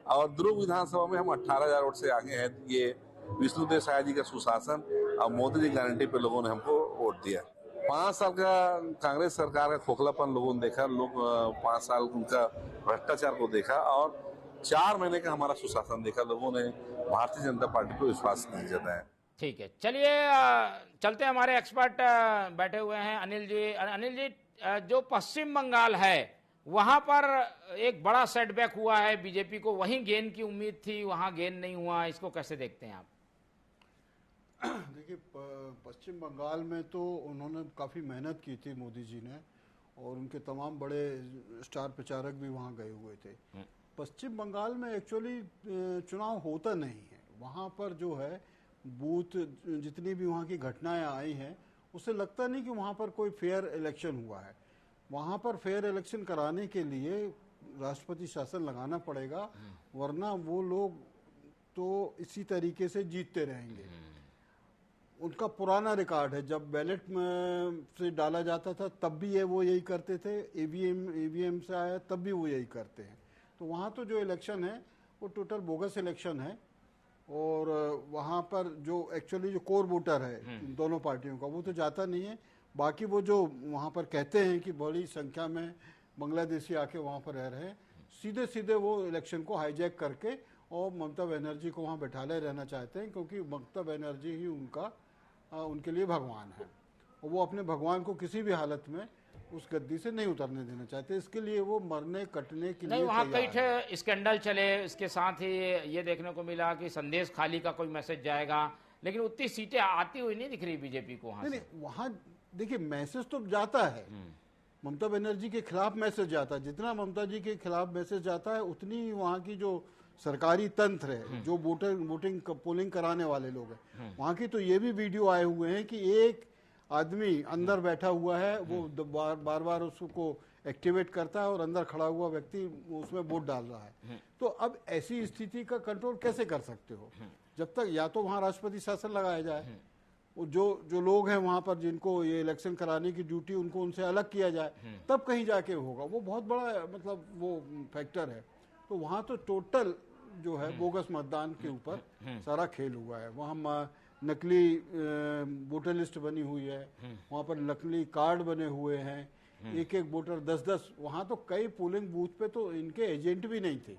और दुर्ग विधानसभा में हम 18,000 वोट से आगे हैं। ये विष्णुदेव साय जी का सुशासन और मोदी जी गारंटी पे लोगों ने हमको वोट दिया। 5 साल का कांग्रेस सरकार का खोखलापन लोगों ने देखा, लोग 5 साल उनका भ्रष्टाचार को देखा और 4 महीने का हमारा सुशासन देखा। लोगों ने भारतीय जनता पार्टी को विश्वास नहीं जताया। ठीक है, चलिए चलते हैं। हमारे एक्सपर्ट बैठे हुए हैं अनिल जी। अनिल जी, जो पश्चिम बंगाल है वहां पर एक बड़ा सेटबैक हुआ है बीजेपी को, वहीं गेन की उम्मीद थी, वहां गेन नहीं हुआ, इसको कैसे देखते हैं आप? देखिए, पश्चिम बंगाल में तो उन्होंने काफ़ी मेहनत की थी मोदी जी ने, और उनके तमाम बड़े स्टार प्रचारक भी वहाँ गए हुए थे। पश्चिम बंगाल में एक्चुअली चुनाव होता नहीं है। वहाँ पर जो है बूथ, जितनी भी वहाँ की घटनाएं आई हैं, उससे लगता नहीं कि वहाँ पर कोई फेयर इलेक्शन हुआ है। वहाँ पर फेयर इलेक्शन कराने के लिए राष्ट्रपति शासन लगाना पड़ेगा, वरना वो लोग तो इसी तरीके से जीतते रहेंगे। उनका पुराना रिकॉर्ड है, जब बैलेट से डाला जाता था तब भी वो यही करते थे, ईवीएम से आया तब भी वो यही करते हैं। तो वहाँ तो जो इलेक्शन है वो टोटल बोगस इलेक्शन है। और वहाँ पर जो एक्चुअली जो कोर वोटर है दोनों पार्टियों का, वो तो जाता नहीं है। बाकी वो जो वहाँ पर कहते हैं कि बड़ी संख्या में बांग्लादेशी आके वहाँ पर रह रहे हैं, सीधे सीधे वो इलेक्शन को हाईजैक करके और ममता बनर्जी को वहाँ बैठाले रहना चाहते हैं, क्योंकि ममता बनर्जी ही उनके लिए भगवान है, और वो अपने भगवान को किसी भी हालत में उस गद्दी से नहीं उतरने देना चाहते। इसके लिए वो मरने कटने के लिए वहाँ कई स्कैंडल चले। इसके साथ ही ये देखने को मिला कि संदेश खाली का कोई मैसेज जाएगा, लेकिन उतनी सीटें आती हुई नहीं दिख रही बीजेपी को। नहीं, वहाँ देखिए मैसेज तो जाता है, ममता बनर्जी के खिलाफ मैसेज जाता है। जितना ममता जी के खिलाफ मैसेज जाता है, उतनी वहाँ की जो सरकारी तंत्र है, जो वोटिंग पोलिंग कराने वाले लोग हैं, वहाँ की तो ये भी वीडियो आए हुए हैं कि एक आदमी अंदर बैठा हुआ है, वो बार बार उसको एक्टिवेट करता है और अंदर खड़ा हुआ व्यक्ति उसमें वोट डाल रहा है। तो अब ऐसी स्थिति का कंट्रोल कैसे कर सकते हो, जब तक या तो वहाँ राष्ट्रपति शासन लगाया जाए, जो लोग हैं वहां पर जिनको ये इलेक्शन कराने की ड्यूटी, उनको उनसे अलग किया जाए, तब कहीं जाके होगा। वो बहुत बड़ा मतलब वो फैक्टर है। तो वहां तो टोटल जो है बोगस मतदान के ऊपर सारा खेल हुआ है। वहाँ नकली वोटर लिस्ट बनी हुई है, वहाँ पर नकली कार्ड बने हुए हैं, एक वोटर 10-10। वहाँ तो कई पोलिंग बूथ पे तो इनके एजेंट भी नहीं थे,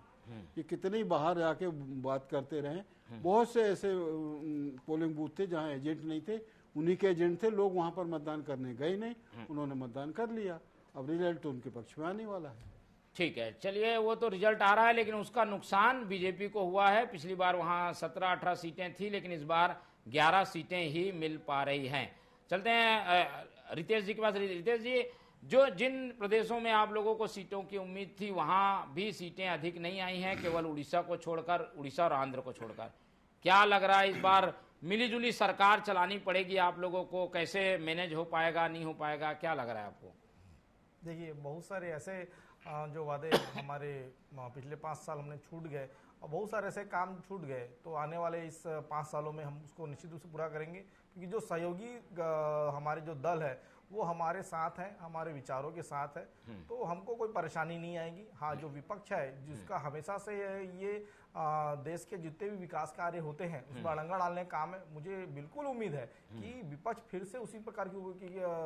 ये कितने ही बाहर जाके बात करते रहे। बहुत से ऐसे पोलिंग बूथ थे जहाँ एजेंट नहीं थे, उन्हीं के एजेंट थे। लोग वहाँ पर मतदान करने गए नहीं, उन्होंने मतदान कर लिया। अब रिजल्ट तो उनके पक्ष में आने वाला है। ठीक है, चलिए वो तो रिजल्ट आ रहा है, लेकिन उसका नुकसान बीजेपी को हुआ है। पिछली बार वहाँ 17-18 सीटें थी, लेकिन इस बार 11 सीटें ही मिल पा रही हैं। चलते हैं रितेश जी के पास। रितेश जी, जो जिन प्रदेशों में आप लोगों को सीटों की उम्मीद थी, वहां भी सीटें अधिक नहीं आई हैं, केवल उड़ीसा को छोड़कर, उड़ीसा और आंध्र को छोड़कर। क्या लग रहा है इस बार मिलीजुली सरकार चलानी पड़ेगी आप लोगों को? कैसे मैनेज हो पाएगा, नहीं हो पाएगा, क्या लग रहा है आपको? देखिए, बहुत सारे ऐसे जो वादे हमारे पिछले 5 साल हमने छूट गए और बहुत सारे ऐसे काम छूट गए, तो आने वाले इस 5 सालों में हम उसको निश्चित रूप से पूरा करेंगे, क्योंकि जो सहयोगी हमारे जो दल है वो हमारे साथ है, हमारे विचारों के साथ है, तो हमको कोई परेशानी नहीं आएगी। हाँ, जो विपक्ष है जिसका हमेशा से ये देश के जितने भी विकास कार्य होते हैं उसमें अड़ंगा डालने का काम है, मुझे बिल्कुल उम्मीद है कि विपक्ष फिर से उसी प्रकार की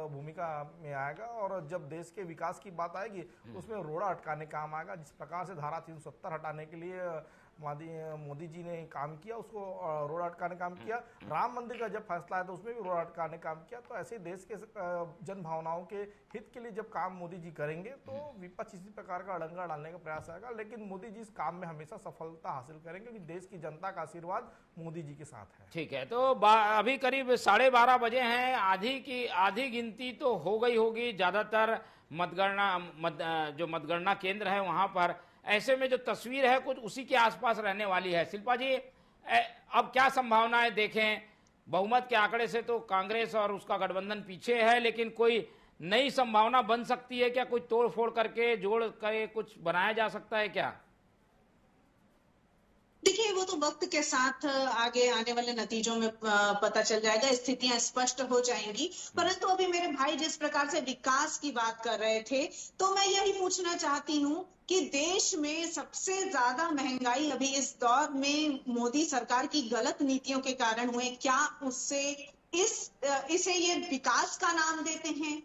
भूमिका में आएगा और जब देश के विकास की बात आएगी उसमें रोड़ा अटकाने का काम आएगा। जिस प्रकार से धारा 370 हटाने के लिए मोदी जी ने काम किया, उसको रोड़ा अटकाने का काम किया, राम मंदिर का जब फैसला आया तो उसमें भी रोड़ा अटकाने का काम किया। तो ऐसे देश के जन भावनाओं के हित के लिए जब काम मोदी जी करेंगे तो विपक्ष इसी प्रकार का अड़ंगा डालने का प्रयास आएगा, लेकिन मोदी जी इस काम में हमेशा सफलता हासिल करेंगे क्योंकि देश की जनता का आशीर्वाद मोदी जी के साथ है। ठीक है, तो अभी करीब 12:30 बजे हैं, आधी गिनती तो हो गई होगी, ज्यादातर जो मतगणना केंद्र है वहां पर। ऐसे में जो तस्वीर है कुछ उसी के आसपास रहने वाली है। शिल्पा जी, अब क्या संभावनाएं देखें? बहुमत के आंकड़े से तो कांग्रेस और उसका गठबंधन पीछे है, लेकिन कोई नई संभावना बन सकती है क्या? कोई तोड़ फोड़ करके जोड़ कर कुछ बनाया जा सकता है क्या? देखिए, वो तो वक्त के साथ आगे आने वाले नतीजों में पता चल जाएगा, स्थितियां स्पष्ट हो जाएंगी। परंतु अभी मेरे भाई जिस प्रकार से विकास की बात कर रहे थे, तो मैं यही पूछना चाहती हूँ कि देश में सबसे ज्यादा महंगाई अभी इस दौर में मोदी सरकार की गलत नीतियों के कारण हुए, क्या उससे इसे ये विकास का नाम देते हैं?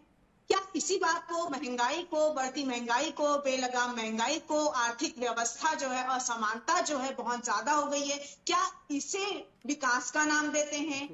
क्या इसी बात को, महंगाई को, बढ़ती महंगाई को, बेलगाम महंगाई को, आर्थिक व्यवस्था जो है, असमानता जो है बहुत ज्यादा हो गई है, क्या इसे विकास का नाम देते हैं?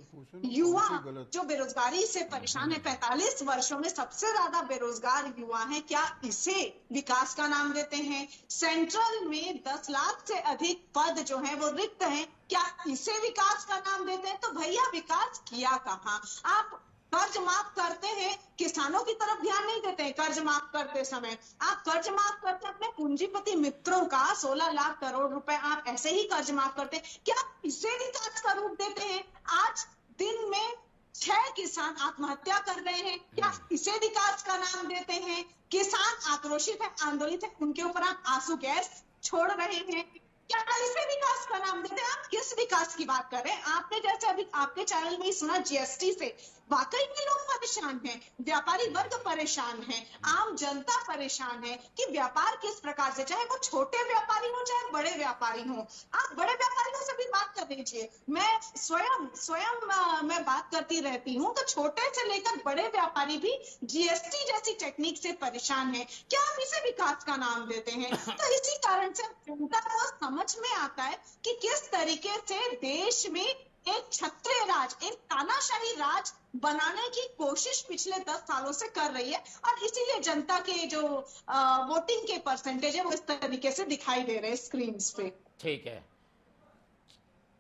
युवा जो बेरोजगारी से परेशान है, 45 वर्षों में सबसे ज्यादा बेरोजगार युवा हैं, क्या इसे विकास का नाम देते हैं? सेंट्रल में 10 लाख से अधिक पद जो है वो रिक्त हैं, क्या इसे विकास का नाम देते हैं? तो भैया, विकास किया कहाँ? आप कर्ज माफ करते हैं, किसानों की तरफ ध्यान नहीं देते हैं। कर्ज माफ करते समय आप कर्ज माफ करते हैं अपने पूंजीपति मित्रों का 16 लाख करोड़ रुपए आप ऐसे ही कर्ज माफ करते हैं, क्या इसे विकास का रूप देते हैं? आज दिन में 6 किसान आत्महत्या कर रहे हैं, क्या इसे विकास का नाम देते हैं? किसान आक्रोशित है, आंदोलित है, उनके ऊपर आप आंसू गैस छोड़ रहे हैं, क्या इसे विकास का नाम देते हैं? आप किस विकास की बात कर रहे हैं? आपने जैसे अभी आपके चैनल में ही सुना, जीएसटी से वाकई में लोग परेशान हैं, व्यापारी वर्ग परेशान है, आम जनता परेशान है कि व्यापार किस प्रकार से, चाहे वो छोटे व्यापारी हो चाहे बड़े व्यापारी हो। आप बड़े व्यापारियों से भी बात कर लीजिए, मैं स्वयं मैं बात करती रहती हूँ, तो छोटे से लेकर बड़े व्यापारी भी जीएसटी जैसी टेक्निक से परेशान है, क्या आप इसे विकास का नाम देते हैं? तो इसी कारण से जनता को समझ में आता है कि किस तरीके से देश में एक क्षत्रिय राज, एक तानाशाही राज बनाने की कोशिश पिछले 10 सालों से कर रही है, और इसीलिए जनता के जो वोटिंग के परसेंटेज है वो इस तरीके से दिखाई दे रहे हैं स्क्रीन पे। ठीक है,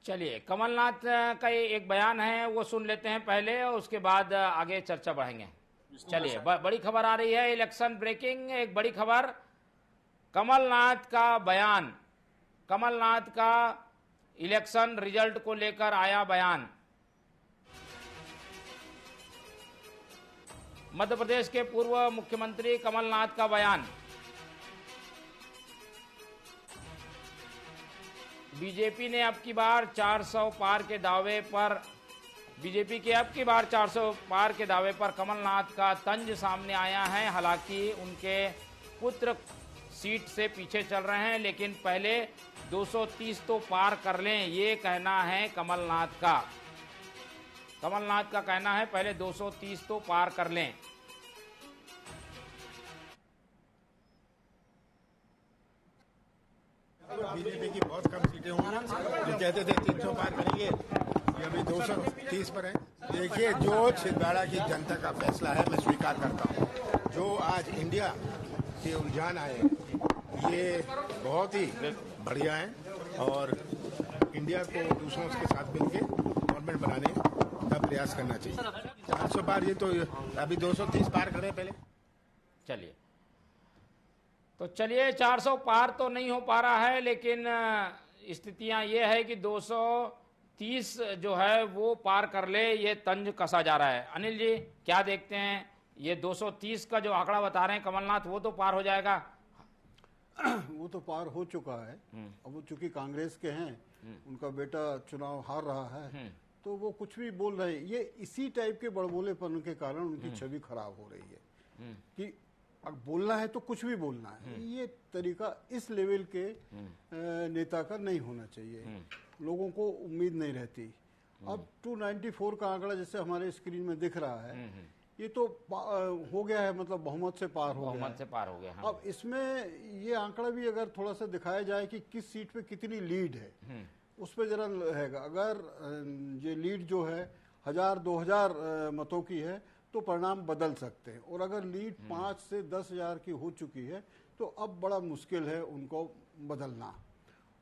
चलिए, कमलनाथ का एक बयान है वो सुन लेते हैं पहले और उसके बाद आगे चर्चा बढ़ाएंगे। चलिए, बड़ी खबर आ रही है, इलेक्शन ब्रेकिंग, एक बड़ी खबर, कमलनाथ का बयान, कमलनाथ का इलेक्शन रिजल्ट को लेकर आया बयान। मध्य प्रदेश के पूर्व मुख्यमंत्री कमलनाथ का बयान, बीजेपी ने अब की बार 400 पार के दावे पर, बीजेपी के अब की बार 400 पार के दावे पर कमलनाथ का तंज सामने आया है। हालांकि उनके पुत्र सीट से पीछे चल रहे हैं, लेकिन पहले 230 तो पार कर लें, ये कहना है कमलनाथ का। कमलनाथ का कहना है पहले 230 तो पार कर लें। बीजेपी की बहुत कम सीटें होंगी, जो कहते थे 300 पार करेंगे, ये अभी 230 पर है। देखिए, जो छिंदवाड़ा की जनता का फैसला है मैं स्वीकार करता हूँ। जो आज इंडिया के रुझान आए ये बहुत ही बढ़िया है और इंडिया को दूसरों के साथ मिलकर गवर्नमेंट बनाने का प्रयास करना चाहिए। 400 पार, ये तो अभी 230 पार करें पहले। चलिए, तो चलिए, 400 पार तो नहीं हो पा रहा है, लेकिन स्थितियां ये है कि 230 जो है वो पार कर ले, ये तंज कसा जा रहा है। अनिल जी, क्या देखते हैं ये 230 का जो आंकड़ा बता रहे हैं कमलनाथ, वो तो पार हो जाएगा। वो तो पार हो चुका है। अब वो चूंकि कांग्रेस के हैं, उनका बेटा चुनाव हार रहा है, तो वो कुछ भी बोल रहे हैं। ये इसी टाइप के बड़बोलेपन के कारण उनकी छवि खराब हो रही है कि अब बोलना है तो कुछ भी बोलना है। ये तरीका इस लेवल के नेता का नहीं होना चाहिए। लोगों को उम्मीद नहीं रहती। अब 294 का आंकड़ा जैसे हमारे स्क्रीन में दिख रहा है, ये तो हो गया है, मतलब बहुमत से पार हो गया। हाँ। अब इसमें ये आंकड़ा भी अगर थोड़ा सा दिखाया जाए कि किस सीट पे कितनी लीड है, उस पर जरा है। अगर ये लीड जो है 1000-2000 मतों की है तो परिणाम बदल सकते हैं, और अगर लीड 5 से 10,000 की हो चुकी है तो अब बड़ा मुश्किल है उनको बदलना।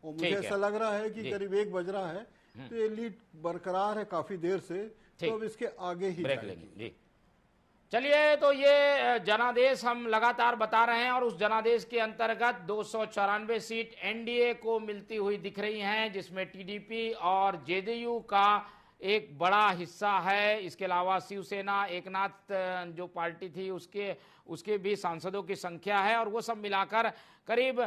और मुझे ऐसा लग रहा है कि करीब 1 बज रहा है, तो ये लीड बरकरार है काफी देर से, तो अब इसके आगे ही ब्रेक लेंगे। चलिए, तो ये जनादेश हम लगातार बता रहे हैं, और उस जनादेश के अंतर्गत 294 सीट एनडीए को मिलती हुई दिख रही हैं, जिसमें टीडीपी और जेडीयू का एक बड़ा हिस्सा है। इसके अलावा शिवसेना, एकनाथ जो पार्टी थी उसके भी सांसदों की संख्या है, और वो सब मिलाकर करीब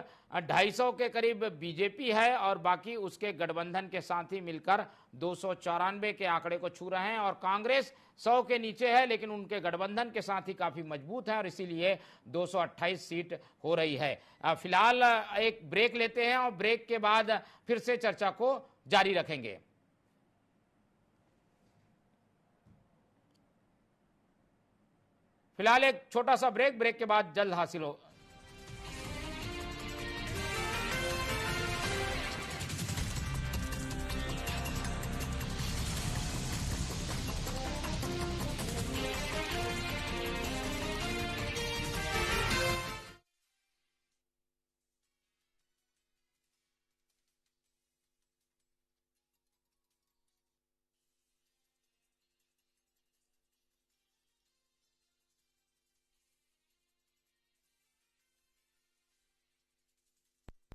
250 के करीब बीजेपी है, और बाकी उसके गठबंधन के साथ ही मिलकर 294 के आंकड़े को छू रहे हैं। और कांग्रेस 100 के नीचे है, लेकिन उनके गठबंधन के साथ ही काफी मजबूत है, और इसीलिए 228 सीट हो रही है। फिलहाल एक ब्रेक लेते हैं, और ब्रेक के बाद फिर से चर्चा को जारी रखेंगे। फिलहाल एक छोटा सा ब्रेक के बाद जल्द हासिल हो।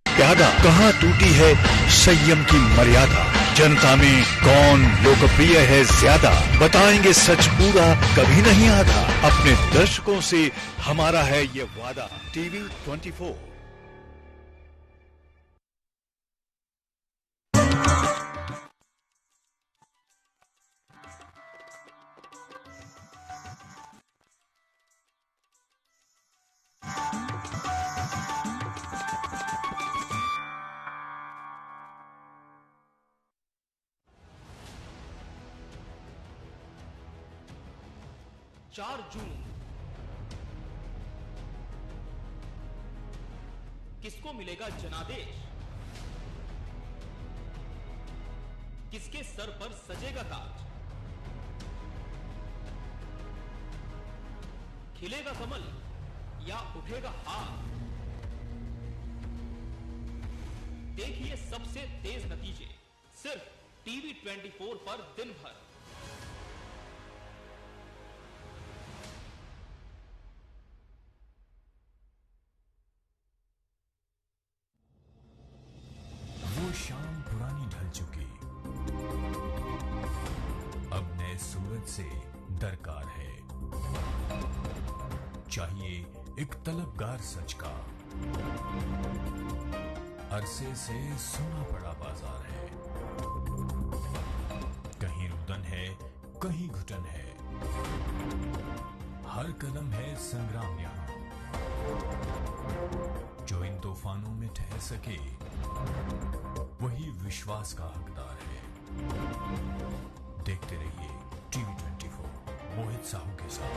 प्यादा कहाँ टूटी है संयम की मर्यादा, जनता में कौन लोकप्रिय है ज्यादा, बताएंगे सच पूरा कभी नहीं आधा, अपने दर्शकों से हमारा है ये वादा। टीवी 24। जून किसको मिलेगा जनादेश, किसके सर पर सजेगा ताज, खिलेगा कमल या उठेगा हाथ, देखिए सबसे तेज नतीजे सिर्फ टीवी 24 पर दिन भर। शाम पुरानी ढल चुकी, अब नए सूरज से दरकार है। चाहिए एक तलबगार सच का, अरसे से सुना पड़ा बाजार है। कहीं रुदन है, कहीं घुटन है, हर कदम है संग्राम यहां। जो इन तूफानों में ठहर सके वही विश्वास का हकदार है। देखते रहिए टीवी 24 मोहित साहू के साथ।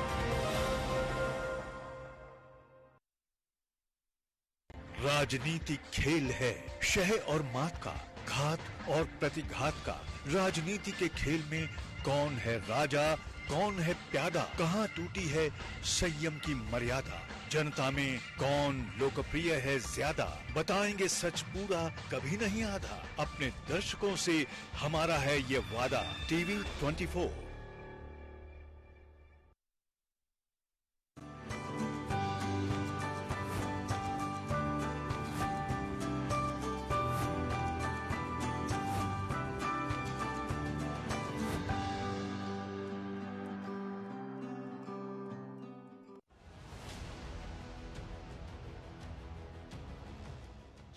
राजनीति खेल है शह और मात का, घात और प्रतिघात का। राजनीति के खेल में कौन है राजा, कौन है प्यादा, कहाँ टूटी है संयम की मर्यादा, जनता में कौन लोकप्रिय है ज्यादा, बताएंगे सच पूरा कभी नहीं आधा, अपने दर्शकों से हमारा है ये वादा। टीवी 24।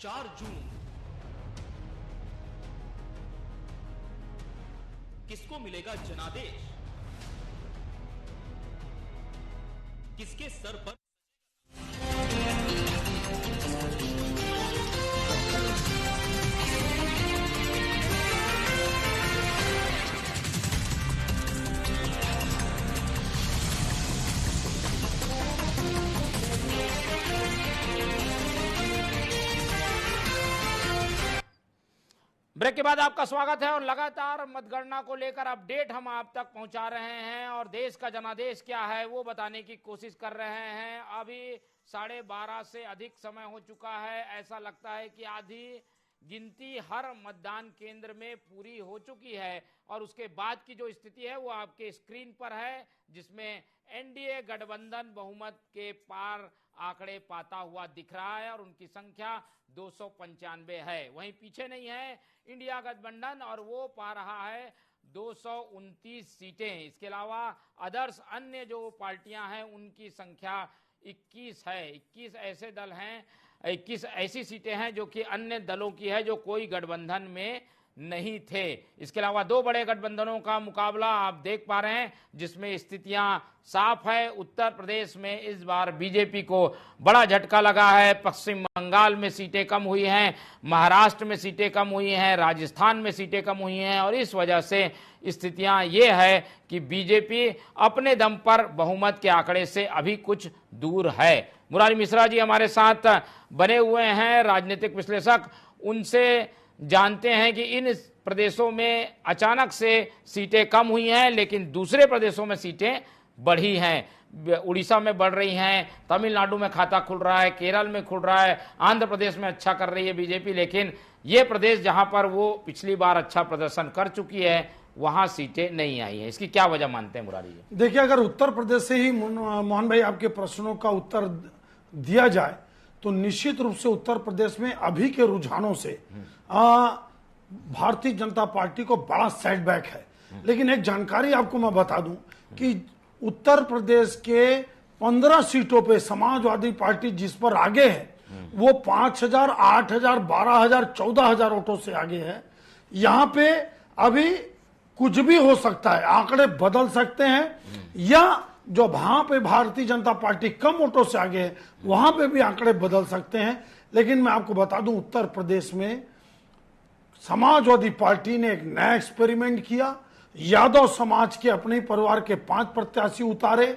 4 जून। किसको मिलेगा जनादेश? किसके सर पर ब्रेक के बाद आपका स्वागत है और लगातार मतगणना को लेकर अपडेट हम आप तक पहुंचा रहे हैं और देश का जनादेश क्या है वो बताने की कोशिश कर रहे हैं। अभी 12:30 से अधिक समय हो चुका है। ऐसा लगता है कि आधी गिनती हर मतदान केंद्र में पूरी हो चुकी है और उसके बाद की जो स्थिति है वो आपके स्क्रीन पर है, जिसमें एनडीए गठबंधन बहुमत के पार आंकड़े पाता हुआ दिख रहा है और उनकी संख्या 295 है। वहीं पीछे नहीं है इंडिया गठबंधन और वो पा रहा है 229 सीटें। इसके अलावा अदर्स अन्य जो पार्टियां हैं उनकी संख्या 21 है। 21 ऐसे दल हैं, 21 ऐसी सीटें हैं जो कि अन्य दलों की है जो कोई गठबंधन में नहीं थे। इसके अलावा 2 बड़े गठबंधनों का मुकाबला आप देख पा रहे हैं जिसमें स्थितियां साफ है। उत्तर प्रदेश में इस बार बीजेपी को बड़ा झटका लगा है। पश्चिम बंगाल में सीटें कम हुई हैं, महाराष्ट्र में सीटें कम हुई हैं, राजस्थान में सीटें कम हुई हैं और इस वजह से स्थितियां ये है कि बीजेपी अपने दम पर बहुमत के आंकड़े से अभी कुछ दूर है। मुरारी मिश्रा जी हमारे साथ बने हुए हैं, राजनीतिक विश्लेषक। उनसे जानते हैं कि इन प्रदेशों में अचानक से सीटें कम हुई हैं लेकिन दूसरे प्रदेशों में सीटें बढ़ी हैं। उड़ीसा में बढ़ रही हैं, तमिलनाडु में खाता खुल रहा है, केरल में खुल रहा है, आंध्र प्रदेश में अच्छा कर रही है बीजेपी, लेकिन ये प्रदेश जहां पर वो पिछली बार अच्छा प्रदर्शन कर चुकी है वहां सीटें नहीं आई हैं। इसकी क्या वजह मानते हैं मुरारी जी? देखिए, अगर उत्तर प्रदेश से ही मोहन भाई आपके प्रश्नों का उत्तर दिया जाए तो निश्चित रूप से उत्तर प्रदेश में अभी के रुझानों से भारतीय जनता पार्टी को बड़ा सेटबैक है। लेकिन एक जानकारी आपको मैं बता दूं कि उत्तर प्रदेश के 15 सीटों पे समाजवादी पार्टी जिस पर आगे है वो 5,000, 8,000, 12,000, 14,000 वोटों से आगे है। यहां पे अभी कुछ भी हो सकता है, आंकड़े बदल सकते हैं या जो वहां पे भारतीय जनता पार्टी कम वोटों से आगे है वहां पे भी आंकड़े बदल सकते हैं। लेकिन मैं आपको बता दूं उत्तर प्रदेश में समाजवादी पार्टी ने एक नया एक्सपेरिमेंट किया। यादव समाज के अपने परिवार के 5 प्रत्याशी उतारे,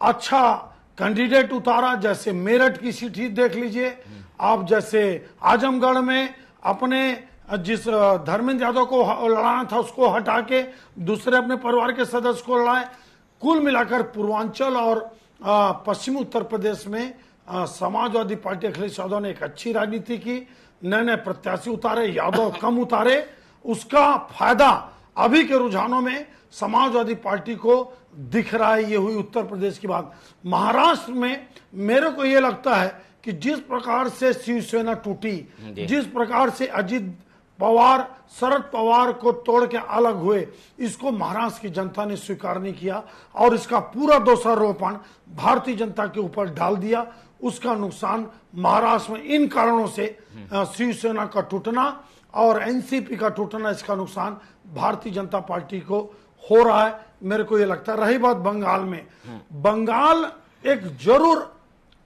अच्छा कैंडिडेट उतारा। जैसे मेरठ की सीट ही देख लीजिए आप, जैसे आजमगढ़ में अपने जिस धर्मेंद्र यादव को लड़ाना था उसको हटा के दूसरे अपने परिवार के सदस्य को लड़ाए। कुल मिलाकर पूर्वांचल और पश्चिमी उत्तर प्रदेश में समाजवादी पार्टी अखिलेश यादव ने एक अच्छी राजनीति की, नए नए प्रत्याशी उतारे, यादव कम उतारे। उसका फायदा अभी के रुझानों में समाजवादी पार्टी को दिख रहा है। ये हुई उत्तर प्रदेश की बात। महाराष्ट्र में मेरे को ये लगता है कि जिस प्रकार से शिवसेना टूटी, जिस प्रकार से अजित पवार शरद पवार को तोड़ के अलग हुए, इसको महाराष्ट्र की जनता ने स्वीकार नहीं किया और इसका पूरा दोषारोपण भारतीय जनता के ऊपर डाल दिया। उसका नुकसान महाराष्ट्र में इन कारणों से शिवसेना का टूटना और एनसीपी का टूटना, इसका नुकसान भारतीय जनता पार्टी को हो रहा है। मेरे को ये लगता है। रही बात बंगाल में, बंगाल एक जरूर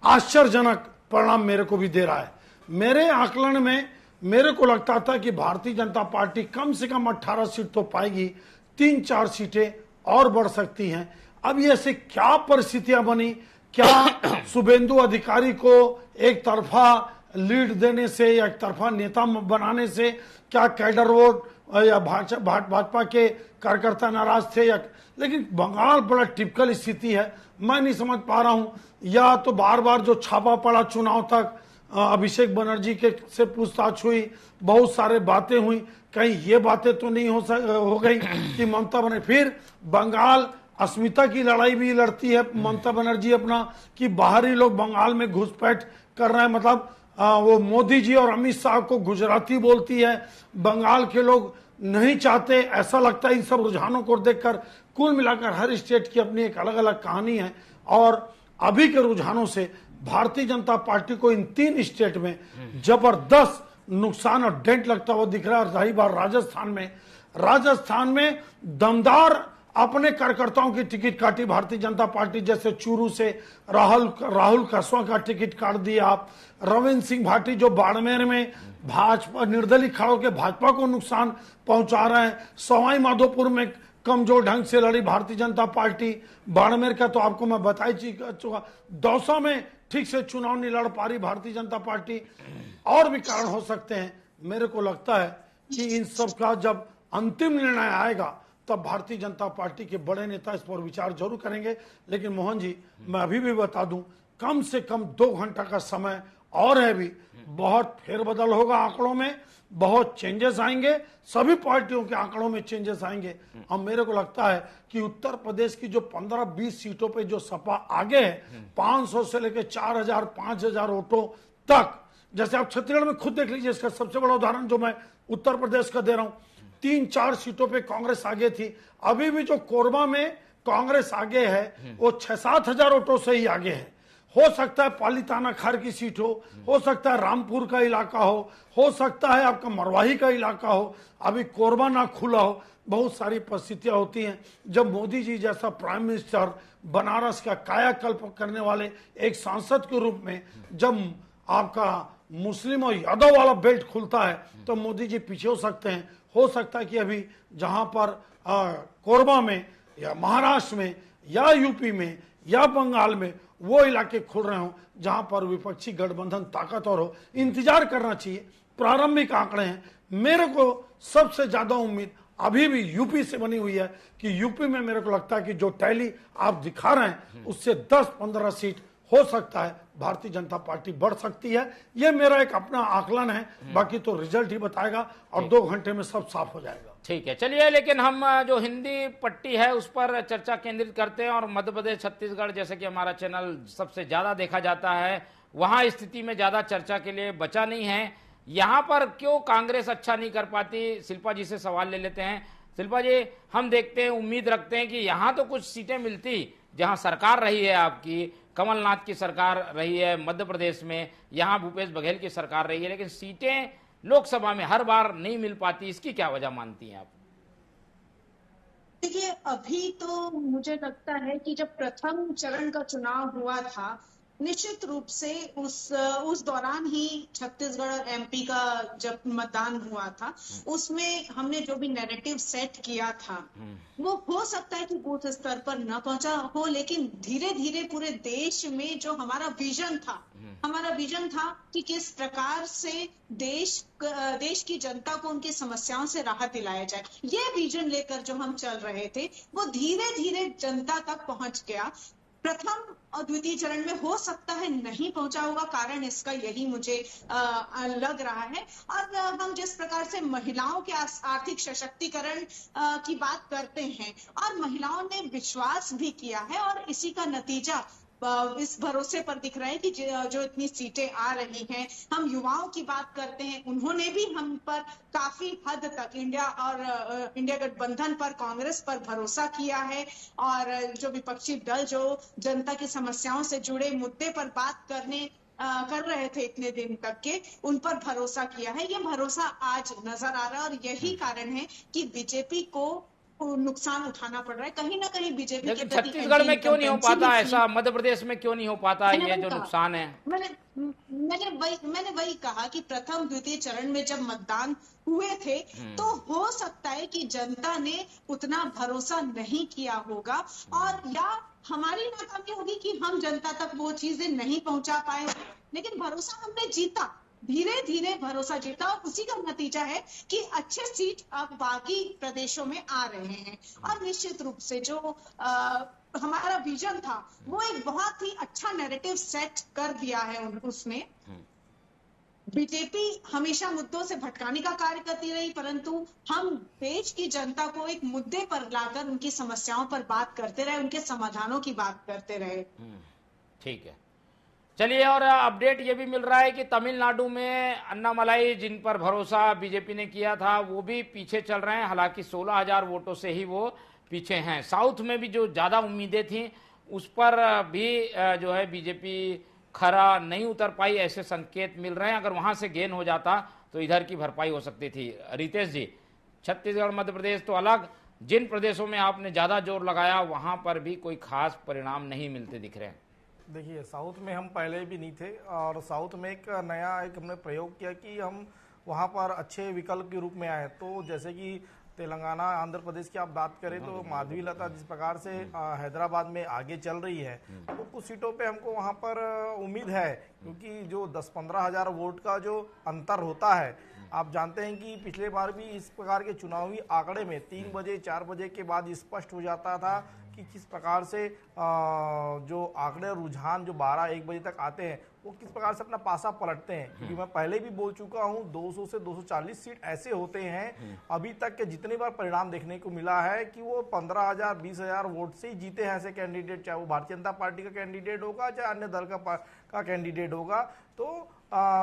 आश्चर्यजनक परिणाम मेरे को भी दे रहा है। मेरे आकलन में मेरे को लगता था कि भारतीय जनता पार्टी कम से कम 18 सीट तो पाएगी, 3-4 सीटें और बढ़ सकती हैं। अब ये ऐसे क्या परिस्थितियां बनी, क्या शुभेंदु अधिकारी को एक तरफा लीड देने से या एक तरफा नेता बनाने से क्या कैडर वोट या भाजपा के कार्यकर्ता नाराज थे या, लेकिन बंगाल बड़ा टिपिकल स्थिति है। मैं नहीं समझ पा रहा हूं, या तो बार बार जो छापा पड़ा चुनाव तक, अभिषेक बनर्जी के से पूछताछ हुई, बहुत सारे बातें हुई, कहीं ये बातें तो नहीं हो गई कि ममता बनर्जी फिर बंगाल अस्मिता की लड़ाई भी लड़ती है ममता बनर्जी अपना, कि बाहरी लोग बंगाल में घुसपैठ कर रहे हैं। मतलब वो मोदी जी और अमित शाह को गुजराती बोलती है, बंगाल के लोग नहीं चाहते, ऐसा लगता है इन सब रुझानों को देखकर। कुल मिलाकर हर स्टेट की अपनी एक अलग अलग कहानी है और अभी के रुझानों से भारतीय जनता पार्टी को इन 3 स्टेट में जबरदस्त नुकसान और डेंट लगता हुआ दिख रहा है। रही बात राजस्थान में दमदार अपने कार्यकर्ताओं की टिकट काटी भारतीय जनता पार्टी, जैसे चूरू से राहुल कसवा का टिकट काट दिया आप। रविंद्र सिंह भाटी जो बाड़मेर में भाजपा निर्दलीय खड़ा होकर भाजपा को नुकसान पहुंचा रहे हैं। सवाई माधोपुर में कमजोर ढंग से लड़ी भारतीय जनता पार्टी। बाड़मेर का तो आपको मैं बता ही चुका। दौसा में ठीक से चुनाव नहीं लड़ पा रही भारतीय जनता पार्टी। और भी कारण हो सकते हैं। मेरे को लगता है कि इन सब का जब अंतिम निर्णय आएगा तब भारतीय जनता पार्टी के बड़े नेता इस पर विचार जरूर करेंगे। लेकिन मोहन जी, मैं अभी भी बता दूं, कम से कम 2 घंटा का समय और है भी। बहुत फेरबदल होगा आंकड़ों में, बहुत चेंजेस आएंगे, सभी पार्टियों के आंकड़ों में चेंजेस आएंगे। अब मेरे को लगता है कि उत्तर प्रदेश की जो 15-20 सीटों पे जो सपा आगे है, 500 से लेकर 4000 5000 वोटों तक, जैसे आप छत्तीसगढ़ में खुद देख लीजिए, इसका सबसे बड़ा उदाहरण जो मैं उत्तर प्रदेश का दे रहा हूं, 3-4 सीटों पे कांग्रेस आगे थी। अभी भी जो कोरबा में कांग्रेस आगे है वो 6-7 हजार वोटों से ही आगे है। हो सकता है पालीताना खार की सीट हो सकता है रामपुर का इलाका हो सकता है आपका मरवाही का इलाका हो, अभी कोरबा ना खुला हो। बहुत सारी परिस्थितियां होती हैं। जब मोदी जी जैसा प्राइम मिनिस्टर बनारस का कायाकल्प करने वाले एक सांसद के रूप में जब आपका मुस्लिम और यादव वाला बेल्ट खुलता है तो मोदी जी पीछे हो सकते हैं। हो सकता है कि अभी जहां पर कोरबा में या महाराष्ट्र में या यूपी में या बंगाल में वो इलाके खुल रहे हो जहां पर विपक्षी गठबंधन ताकतवर हो। इंतजार करना चाहिए। प्रारंभिक आंकड़े हैं। मेरे को सबसे ज्यादा उम्मीद अभी भी यूपी से बनी हुई है कि यूपी में मेरे को लगता है कि जो टैली आप दिखा रहे हैं उससे 10-15 सीट हो सकता है भारतीय जनता पार्टी बढ़ सकती है। ये मेरा एक अपना आकलन है, बाकी तो रिजल्ट ही बताएगा और 2 घंटे में सब साफ हो जाएगा। ठीक है, चलिए, लेकिन हम जो हिंदी पट्टी है उस पर चर्चा केंद्रित करते हैं। और मध्य प्रदेश, छत्तीसगढ़, जैसे कि हमारा चैनल सबसे ज्यादा देखा जाता है, वहां स्थिति में ज्यादा चर्चा के लिए बचा नहीं है। यहाँ पर क्यों कांग्रेस अच्छा नहीं कर पाती, शिल्पा जी से सवाल ले लेते हैं। शिल्पा जी, हम देखते हैं, उम्मीद रखते हैं कि यहाँ तो कुछ सीटें मिलती, जहाँ सरकार रही है आपकी, कमलनाथ की सरकार रही है मध्य प्रदेश में, यहाँ भूपेश बघेल की सरकार रही है, लेकिन सीटें लोकसभा में हर बार नहीं मिल पाती। इसकी क्या वजह मानती हैं आप? देखिए, अभी तो मुझे लगता है कि जब प्रथम चरण का चुनाव हुआ था, निश्चित रूप से उस दौरान ही छत्तीसगढ़ और एमपी का जब मतदान हुआ था, उसमें हमने जो भी नैरेटिव सेट किया था वो हो सकता है कि बूथ स्तर पर न पहुंचा हो, लेकिन धीरे धीरे पूरे देश में जो हमारा विजन था कि किस प्रकार से देश की जनता को उनकी समस्याओं से राहत दिलाया जाए, ये विजन लेकर जो हम चल रहे थे वो धीरे धीरे जनता तक पहुंच गया। प्रथम और द्वितीय चरण में हो सकता है नहीं पहुंचा होगा, कारण इसका यही मुझे लग रहा है। और हम जिस प्रकार से महिलाओं के आर्थिक सशक्तिकरण की बात करते हैं और महिलाओं ने विश्वास भी किया है, और इसी का नतीजा इस भरोसे पर दिख रहा है कि जो इतनी सीटें आ रही हैं। हम युवाओं की बात करते हैं, उन्होंने भी हम पर काफी हद तक इंडिया गठबंधन पर, कांग्रेस पर भरोसा किया है, और जो विपक्षी दल जो जनता की समस्याओं से जुड़े मुद्दे पर बात कर रहे थे इतने दिन तक के, उन पर भरोसा किया है। ये भरोसा आज नजर आ रहा है, और यही कारण है कि बीजेपी को नुकसान उठाना पड़ रहा है। कहीं ना कहीं बीजेपी के प्रति छत्तीसगढ़ में क्यों नहीं हो पाता ऐसा, मध्य प्रदेश में क्यों नहीं हो पाता ये जो नुकसान है? मैंने वही कहा कि प्रथम द्वितीय चरण में जब मतदान हुए थे तो हो सकता है कि जनता ने उतना भरोसा नहीं किया होगा, और या हमारी नाकामी होगी कि हम जनता तक वो चीजें नहीं पहुंचा पाए, लेकिन भरोसा हमने जीता, धीरे धीरे भरोसा जीता, और उसी का नतीजा है कि अच्छे सीट अब बाकी प्रदेशों में आ रहे हैं। और निश्चित रूप से जो हमारा विजन था वो एक बहुत ही अच्छा नैरेटिव सेट कर दिया है उसने। बीजेपी हमेशा मुद्दों से भटकाने का कार्य करती रही, परंतु हम देश की जनता को एक मुद्दे पर लाकर उनकी समस्याओं पर बात करते रहे, उनके समाधानों की बात करते रहे। ठीक है, चलिए, और अपडेट ये भी मिल रहा है कि तमिलनाडु में अन्नामलाई, जिन पर भरोसा बीजेपी ने किया था, वो भी पीछे चल रहे हैं। हालांकि 16,000 वोटों से ही वो पीछे हैं। साउथ में भी जो ज्यादा उम्मीदें थी उस पर भी जो है बीजेपी खरा नहीं उतर पाई, ऐसे संकेत मिल रहे हैं। अगर वहां से गेन हो जाता तो इधर की भरपाई हो सकती थी। रितेश जी, छत्तीसगढ़ मध्य प्रदेश तो अलग, जिन प्रदेशों में आपने ज्यादा जोर लगाया वहां पर भी कोई खास परिणाम नहीं मिलते दिख रहे हैं। देखिए, साउथ में हम पहले भी नहीं थे और साउथ में एक नया हमने प्रयोग किया कि हम वहाँ पर अच्छे विकल्प के रूप में आए। तो जैसे कि तेलंगाना, आंध्र प्रदेश की आप बात करें तो माधवी लता जिस प्रकार से हैदराबाद में आगे चल रही है, तो कुछ सीटों पे हमको वहाँ पर उम्मीद है, क्योंकि जो 10-15 हज़ार वोट का जो अंतर होता है, आप जानते हैं कि पिछले बार भी इस प्रकार के चुनावी आंकड़े में 3 बजे 4 बजे के बाद स्पष्ट हो जाता था कि किस प्रकार से जो आंकड़े रुझान जो 12-1 बजे तक आते हैं वो किस प्रकार से अपना पासा पलटते हैं। क्योंकि मैं पहले भी बोल चुका हूं, 200 से 240 सीट ऐसे होते हैं अभी तक के जितनी बार परिणाम देखने को मिला है कि वो 15,000 20,000 वोट से ही जीते हैं ऐसे कैंडिडेट, चाहे वो भारतीय जनता पार्टी का कैंडिडेट होगा चाहे अन्य दल का कैंडिडेट होगा। तो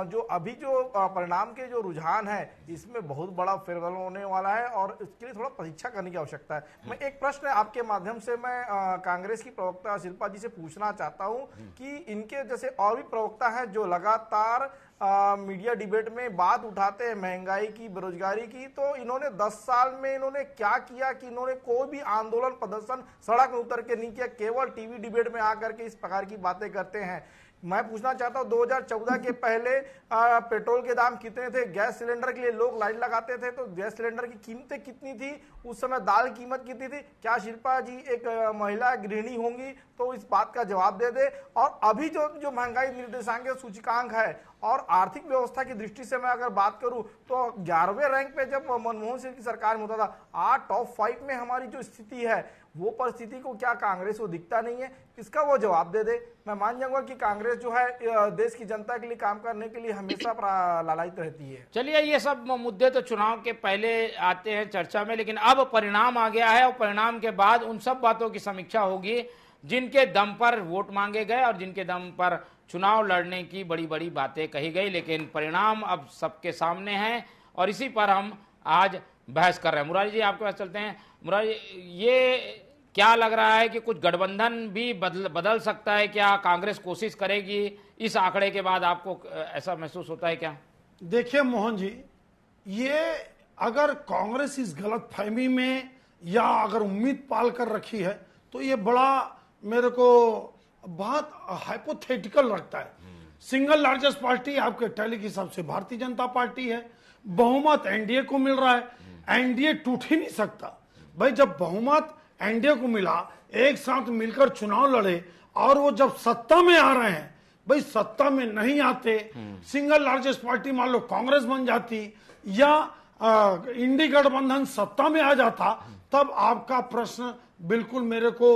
जो अभी जो परिणाम के जो रुझान है इसमें बहुत बड़ा फेरबदल होने वाला है और इसके लिए थोड़ा परीक्षा करने की आवश्यकता है। मैं एक प्रश्न आपके माध्यम से मैं कांग्रेस की प्रवक्ता शिल्पा जी से पूछना चाहता हूं कि इनके जैसे और भी प्रवक्ता हैं जो लगातार मीडिया डिबेट में बात उठाते हैं महंगाई की, बेरोजगारी की, तो इन्होंने 10 साल में इन्होंने क्या किया कि इन्होंने कोई भी आंदोलन प्रदर्शन सड़क में उतर के नहीं किया, केवल टीवी डिबेट में आकर के इस प्रकार की बातें करते हैं। मैं पूछना चाहता हूं 2014 के पहले पेट्रोल के दाम कितने थे, गैस सिलेंडर के लिए लोग लाइन लगाते थे तो गैस सिलेंडर की कीमतें कितनी थी, उस समय दाल कीमत कितनी थी? क्या शिल्पा जी एक महिला गृहिणी होंगी तो इस बात का जवाब दे दे। और अभी जो महंगाई निर्देशांक सूचकांक है और आर्थिक व्यवस्था की दृष्टि से मैं अगर बात करूं तो 11वें रैंक पे जब मनमोहन सिंह की सरकार में होता था, आज टॉप 5 में हमारी जो स्थिति है वो परिस्थिति को क्या कांग्रेस को दिखता नहीं है? इसका वो जवाब दे दे। मैं मान जाऊंगा कि कांग्रेस जो है देश की जनता के लिए काम करने के लिए हमेशा लालायित रहती है। चलिए, ये सब मुद्दे तो चुनाव के पहले आते हैं चर्चा में, लेकिन अब परिणाम आ गया है और परिणाम के बाद उन सब बातों की समीक्षा होगी जिनके दम पर वोट मांगे गए और जिनके दम पर चुनाव लड़ने की बड़ी बड़ी बातें कही गई। लेकिन परिणाम अब सबके सामने हैं और इसी पर हम आज बहस कर रहे हैं। मुरारी जी, आपके पास चलते हैं। मुरारी, ये क्या लग रहा है कि कुछ गठबंधन भी बदल सकता है क्या? कांग्रेस कोशिश करेगी इस आंकड़े के बाद? आपको ऐसा महसूस होता है क्या? देखिए मोहन जी, ये अगर कांग्रेस इस गलतफहमी में या अगर उम्मीद पाल कर रखी है तो ये बड़ा मेरे को बहुत हाइपोथेटिकल लगता है। सिंगल लार्जेस्ट पार्टी आपके टैली के हिसाब से भारतीय जनता पार्टी है, बहुमत एनडीए को मिल रहा है, एनडीए टूट ही नहीं सकता भाई। जब बहुमत एनडीए को मिला, एक साथ मिलकर चुनाव लड़े और वो जब सत्ता में आ रहे हैं, भाई सत्ता में नहीं आते, सिंगल लार्जेस्ट पार्टी मान लो कांग्रेस बन जाती या इंडी गठबंधन सत्ता में आ जाता, तब आपका प्रश्न बिल्कुल मेरे को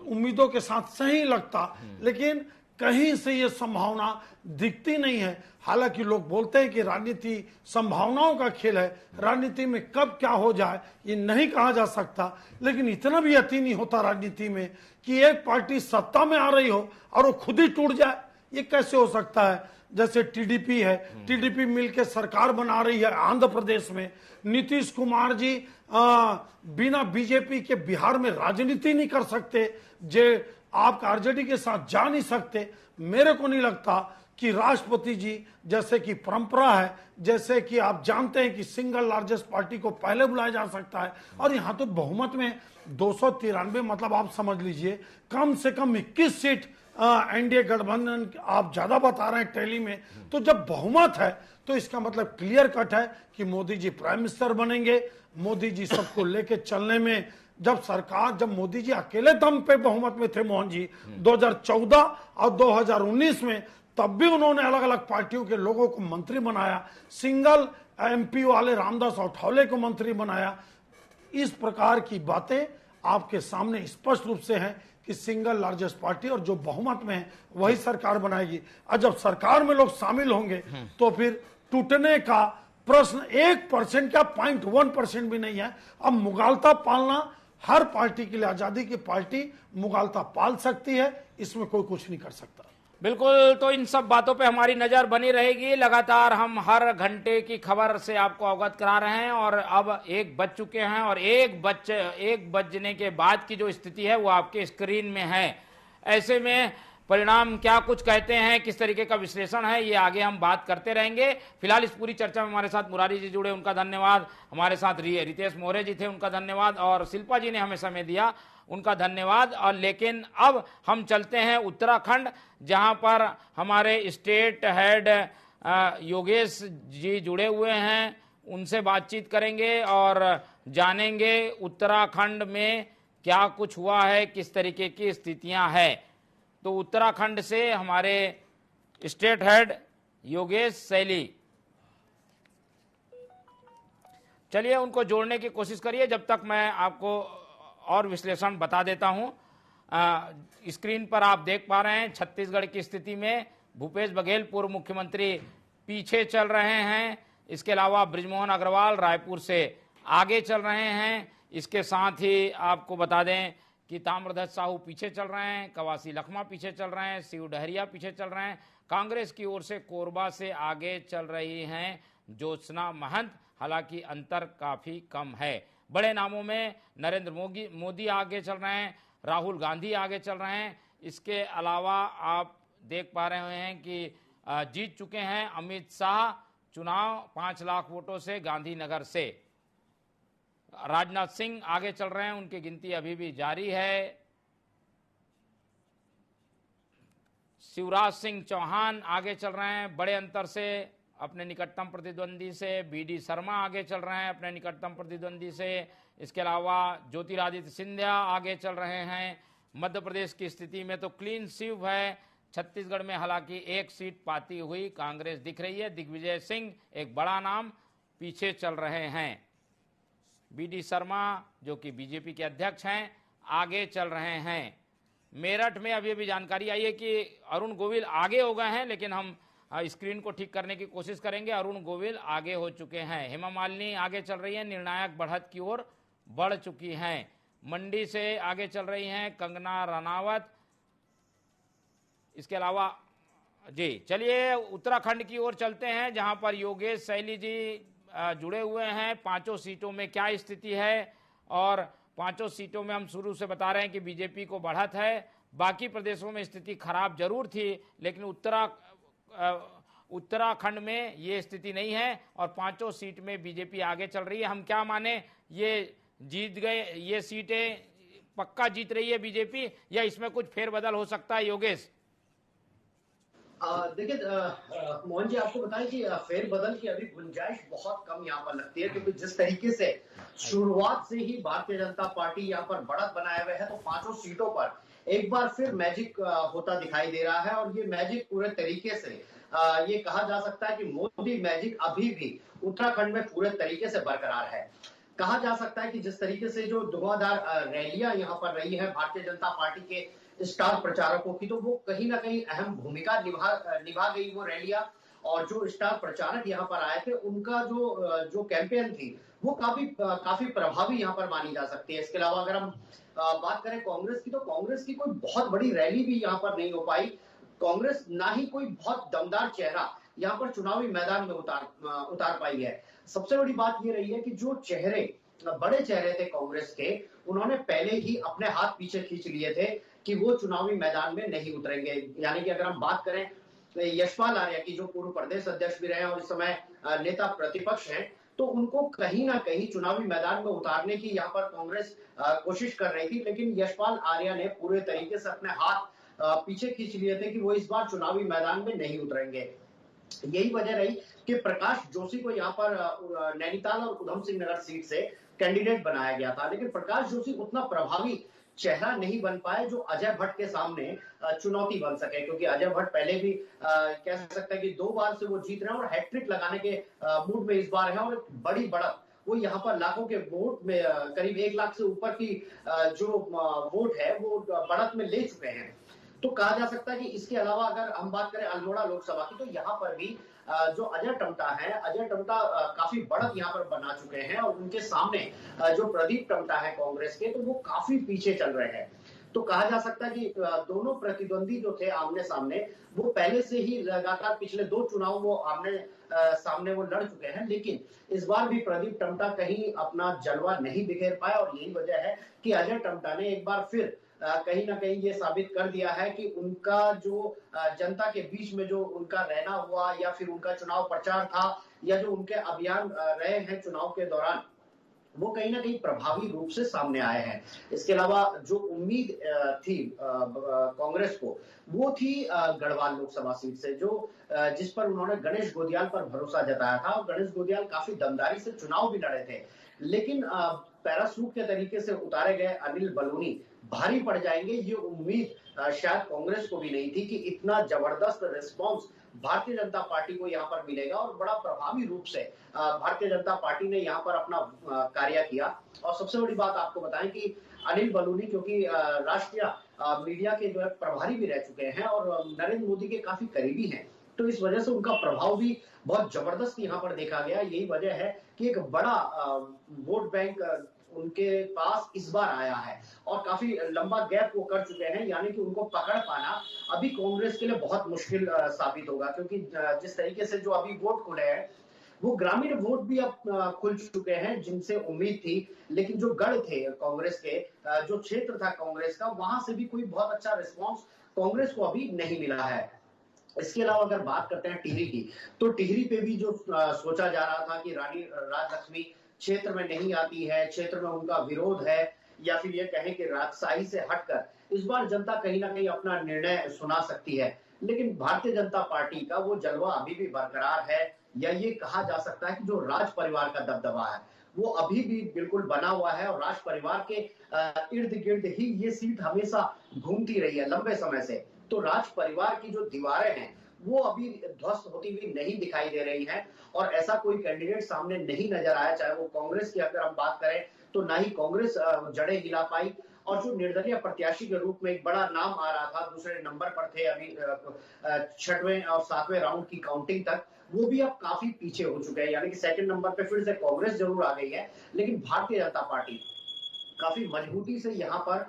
उम्मीदों के साथ सही लगता। लेकिन कहीं से ये संभावना दिखती नहीं है। हालांकि लोग बोलते हैं कि राजनीति संभावनाओं का खेल है, राजनीति में कब क्या हो जाए ये नहीं कहा जा सकता। लेकिन इतना भी यकीनी होता राजनीति में कि एक पार्टी सत्ता में आ रही हो और वो खुद ही टूट जाए, ये कैसे हो सकता है? जैसे टीडीपी है, टीडीपी मिलकर सरकार बना रही है आंध्र प्रदेश में। नीतीश कुमार जी बिना बीजेपी के बिहार में राजनीति नहीं कर सकते, जे आप आरजेडी के साथ जा नहीं सकते। मेरे को नहीं लगता कि राष्ट्रपति जी जैसे कि परंपरा है, जैसे कि आप जानते हैं कि सिंगल लार्जेस्ट पार्टी को पहले बुलाया जा सकता है। और यहां तो बहुमत में 293, मतलब आप समझ लीजिए कम से कम 21 सीट एनडीए गठबंधन आप ज्यादा बता रहे हैं टैली में। तो जब बहुमत है तो इसका मतलब क्लियर कट है कि मोदी जी प्राइम मिनिस्टर बनेंगे। मोदी जी सबको लेके चलने में, जब मोदी जी अकेले दम पे बहुमत में थे मोहन जी 2014 और 2019 में, तब भी उन्होंने अलग अलग पार्टियों के लोगों को मंत्री बनाया, सिंगल एमपी वाले रामदास अठावले को मंत्री बनाया। इस प्रकार की बातें आपके सामने स्पष्ट रूप से हैं कि सिंगल लार्जेस्ट पार्टी और जो बहुमत में है वही सरकार बनाएगी। और जब सरकार में लोग शामिल होंगे तो फिर टूटने का प्रश्न 1% का 0.1% भी नहीं है। अब मुगालता पालना हर पार्टी के लिए, आजादी की पार्टी मुगालता पाल सकती है, इसमें कोई कुछ नहीं कर सकता। बिल्कुल, तो इन सब बातों पे हमारी नजर बनी रहेगी। लगातार हम हर घंटे की खबर से आपको अवगत करा रहे हैं और अब 1 बज चुके हैं और 1 बजने के बाद की जो स्थिति है वो आपके स्क्रीन में है। ऐसे में परिणाम क्या कुछ कहते हैं, किस तरीके का विश्लेषण है, ये आगे हम बात करते रहेंगे। फिलहाल इस पूरी चर्चा में हमारे साथ मुरारी जी जुड़े, उनका धन्यवाद। हमारे साथ रितेश मोरे जी थे, उनका धन्यवाद। और शिल्पा जी ने हमें समय दिया, उनका धन्यवाद। और लेकिन अब हम चलते हैं उत्तराखंड, जहां पर हमारे स्टेट हेड योगेश जी जुड़े हुए हैं। उनसे बातचीत करेंगे और जानेंगे उत्तराखंड में क्या कुछ हुआ है, किस तरीके की स्थितियां हैं। तो उत्तराखंड से हमारे स्टेट हेड योगेश सैली, चलिए उनको जोड़ने की कोशिश करिए, जब तक मैं आपको और विश्लेषण बता देता हूं। स्क्रीन पर आप देख पा रहे हैं छत्तीसगढ़ की स्थिति में भूपेश बघेल पूर्व मुख्यमंत्री पीछे चल रहे हैं। इसके अलावा बृजमोहन अग्रवाल रायपुर से आगे चल रहे हैं। इसके साथ ही आपको बता दें कि ताम्रध्वज साहू पीछे चल रहे हैं, कवासी लखमा पीछे चल रहे हैं, शिव डहरिया पीछे चल रहे हैं। कांग्रेस की ओर से कोरबा से आगे चल रही हैं ज्योत्सना महंत, हालांकि अंतर काफी कम है। बड़े नामों में नरेंद्र मोदी आगे चल रहे हैं, राहुल गांधी आगे चल रहे हैं। इसके अलावा आप देख पा रहे हैं कि जीत चुके हैं अमित शाह चुनाव 5 लाख वोटों से गांधीनगर से। राजनाथ सिंह आगे चल रहे हैं, उनकी गिनती अभी भी जारी है। शिवराज सिंह चौहान आगे चल रहे हैं बड़े अंतर से अपने निकटतम प्रतिद्वंदी से। बीडी शर्मा आगे चल रहे हैं अपने निकटतम प्रतिद्वंदी से। इसके अलावा ज्योतिरादित्य सिंधिया आगे चल रहे हैं। मध्य प्रदेश की स्थिति में तो क्लीन स्वीप है। छत्तीसगढ़ में हालांकि एक सीट पाती हुई कांग्रेस दिख रही है। दिग्विजय सिंह एक बड़ा नाम पीछे चल रहे हैं। बीडी शर्मा जो कि बीजेपी के अध्यक्ष हैं आगे चल रहे हैं। मेरठ में अभी जानकारी आई है कि अरुण गोविल आगे हो गए हैं, लेकिन हम स्क्रीन को ठीक करने की कोशिश करेंगे। अरुण गोविल आगे हो चुके हैं। हेमा मालिनी आगे चल रही है, निर्णायक बढ़त की ओर बढ़ चुकी हैं। मंडी से आगे चल रही हैं कंगना रनावत। इसके अलावा जी चलिए उत्तराखंड की ओर चलते हैं, जहां पर योगेश सैली जी जुड़े हुए हैं। 5 सीटों में क्या स्थिति है, और 5 सीटों में हम शुरू से बता रहे हैं कि बीजेपी को बढ़त है। बाकी प्रदेशों में स्थिति खराब जरूर थी, लेकिन उत्तराखंड में ये स्थिति नहीं है और 5 सीट में बीजेपी आगे चल रही है। हम क्या माने, ये जीत गए, ये सीटें पक्का जीत रही है बीजेपी, या इसमें कुछ फेरबदल हो सकता है? योगेश देखिए मोहन जी, आपको बताएं कि फेरबदल की अभी गुंजाइश बहुत कम यहाँ पर लगती है, क्योंकि जिस तरीके से शुरुआत से ही भारतीय जनता पार्टी यहाँ पर बढ़त बनाए हुए है, तो 5 सीटों पर एक बार फिर मैजिक होता दिखाई दे रहा है। और ये मैजिक पूरे तरीके से ये कहा जा सकता है कि मोदी मैजिक अभी भी उत्तराखंड में पूरे तरीके से बरकरार है। कहा जा सकता है कि जिस तरीके से जो धुआंधार रैलियां यहाँ पर रही है भारतीय जनता पार्टी के स्टार प्रचारकों की, तो वो कहीं ना कहीं अहम भूमिका निभा गई वो रैलियां। और जो स्टार प्रचारक यहाँ पर आए थे, उनका जो कैंपेन थी वो काफी प्रभावी यहाँ पर मानी जा सकती है। इसके अलावा अगर हम बात करें कांग्रेस की, तो कांग्रेस की कोई बहुत बड़ी रैली भी यहाँ पर नहीं हो पाई। कांग्रेस ना ही कोई बहुत दमदार चेहरा यहाँ पर चुनावी मैदान में उतार पाई है। सबसे बड़ी बात ये रही है कि जो बड़े चेहरे थे कांग्रेस के, उन्होंने पहले ही अपने हाथ पीछे खींच लिए थे कि वो चुनावी मैदान में नहीं उतरेंगे। यानी कि अगर हम बात करें यशपाल आर्या की, जो पूर्व प्रदेश अध्यक्ष भी रहे हैं और इस समय नेता प्रतिपक्ष हैं, तो उनको कहीं ना कहीं चुनावी मैदान में उतारने की यहाँ पर कांग्रेस कोशिश कर रही थी। लेकिन यशपाल आर्या ने पूरे तरीके से अपने हाथ पीछे खींच लिए थे कि वो इस बार चुनावी मैदान में नहीं उतरेंगे। यही वजह रही कि प्रकाश जोशी को यहाँ पर नैनीताल और उधम सिंह नगर सीट से कैंडिडेट बनाया गया था, लेकिन प्रकाश जोशी उतना प्रभावी चेहरा नहीं बन पाए जो अजय भट्ट के सामने चुनौती बन सके। क्योंकि अजय भट्ट पहले भी कह सकते हैं कि 2 बार से वो जीत रहे हैं और हैट्रिक लगाने के मूड में इस बार है, और बड़ी बढ़त वो यहाँ पर लाखों के वोट में, करीब 1 लाख से ऊपर की जो वोट है वो बढ़त में ले चुके हैं। तो कहा जा सकता है कि इसके अलावा अगर हम बात करें अल्मोड़ा लोकसभा की, तो यहाँ पर भी जो अजय टम्टा है, अजय टम्टा काफी बढ़त यहाँ पर बना चुके हैं, और उनके सामने जो प्रदीप टम्टा है कांग्रेस के, तो वो काफी पीछे चल रहे हैं। तो कहा जा सकता है कि दोनों प्रतिद्वंदी जो थे आमने सामने, वो पहले से ही लगातार पिछले 2 चुनाव वो आमने सामने वो लड़ चुके हैं, लेकिन इस बार भी प्रदीप टम्टा कहीं अपना जलवा नहीं बिखेर पाए। और यही वजह है कि अजय टम्टा ने एक बार फिर कहीं ना कहीं ये साबित कर दिया है कि उनका जो जनता के बीच में जो उनका रहना हुआ या फिर उनका चुनाव प्रचार था या जो उनके अभियान रहे हैं चुनाव के दौरान, वो कहीं ना कहीं प्रभावी रूप से सामने आए हैं। इसके अलावा जो उम्मीद थी कांग्रेस को, वो थी गढ़वाल लोकसभा सीट से, जो जिस पर उन्होंने गणेश गोदियाल पर भरोसा जताया था और गणेश गोदियाल काफी दमदारी से चुनाव भी लड़े थे। लेकिन पैरासूट के तरीके से उतारे गए अनिल बलूनी भारी पड़ जाएंगे, ये उम्मीद शायद कांग्रेस को भी नहीं थी कि इतना जबरदस्त रिस्पांस भारतीय जनता पार्टी को यहाँ पर मिलेगा और बड़ा प्रभावी रूप से भारतीय जनता पार्टी ने यहाँ पर अपना कार्य किया। और सबसे बड़ी बात आपको बताएं कि अनिल बलूनी क्योंकि राष्ट्रीय मीडिया के जो है प्रभारी भी रह चुके हैं और नरेंद्र मोदी के काफी करीबी हैं, तो इस वजह से उनका प्रभाव भी बहुत जबरदस्त यहाँ पर देखा गया। यही वजह है कि एक बड़ा वोट बैंक उनके पास इस बार आया है और काफी लंबा गैप वो कर चुके हैं, यानी कि उनको पकड़ पाना अभी कांग्रेस के लिए बहुत मुश्किल साबित होगा, क्योंकि जिस तरीके से जो अभी वोट खुले हैं वो ग्रामीण वोट भी अब खुल चुके हैं जिनसे उम्मीद थी, लेकिन जो गढ़ थे कांग्रेस के, जो क्षेत्र था कांग्रेस का, वहां से भी कोई बहुत अच्छा रिस्पॉन्स कांग्रेस को अभी नहीं मिला है। इसके अलावा अगर बात करते हैं टिहरी की, तो टिहरी पे भी जो सोचा जा रहा था कि रानी राजलक्ष्मी क्षेत्र में नहीं आती है, क्षेत्र में उनका विरोध है, या फिर ये कहें कि राजशाही से हटकर इस बार जनता कहीं ना कहीं अपना निर्णय सुना सकती है, लेकिन भारतीय जनता पार्टी का वो जलवा अभी भी बरकरार है, या ये कहा जा सकता है कि जो राज परिवार का दबदबा है वो अभी भी बिल्कुल बना हुआ है और राज परिवार के इर्द गिर्द ही ये सीट हमेशा घूमती रही है लंबे समय से। तो राज परिवार की जो दीवारें हैं वो अभी ध्वस्त होती हुई नहीं दिखाई दे रही हैं और ऐसा कोई कैंडिडेट सामने नहीं नजर आया, चाहे वो कांग्रेस की अगर हम बात करें तो ना ही कांग्रेस जड़ें हिला पाई, और जो निर्दलीय प्रत्याशी के रूप में एक बड़ा नाम आ रहा था, दूसरे नंबर पर थे अभी 6वें और 7वें राउंड की काउंटिंग तक, वो भी अब काफी पीछे हो चुके हैं, यानी कि सेकंड नंबर पे फिर से कांग्रेस जरूर आ गई है, लेकिन भारतीय जनता पार्टी काफी मजबूती से यहाँ पर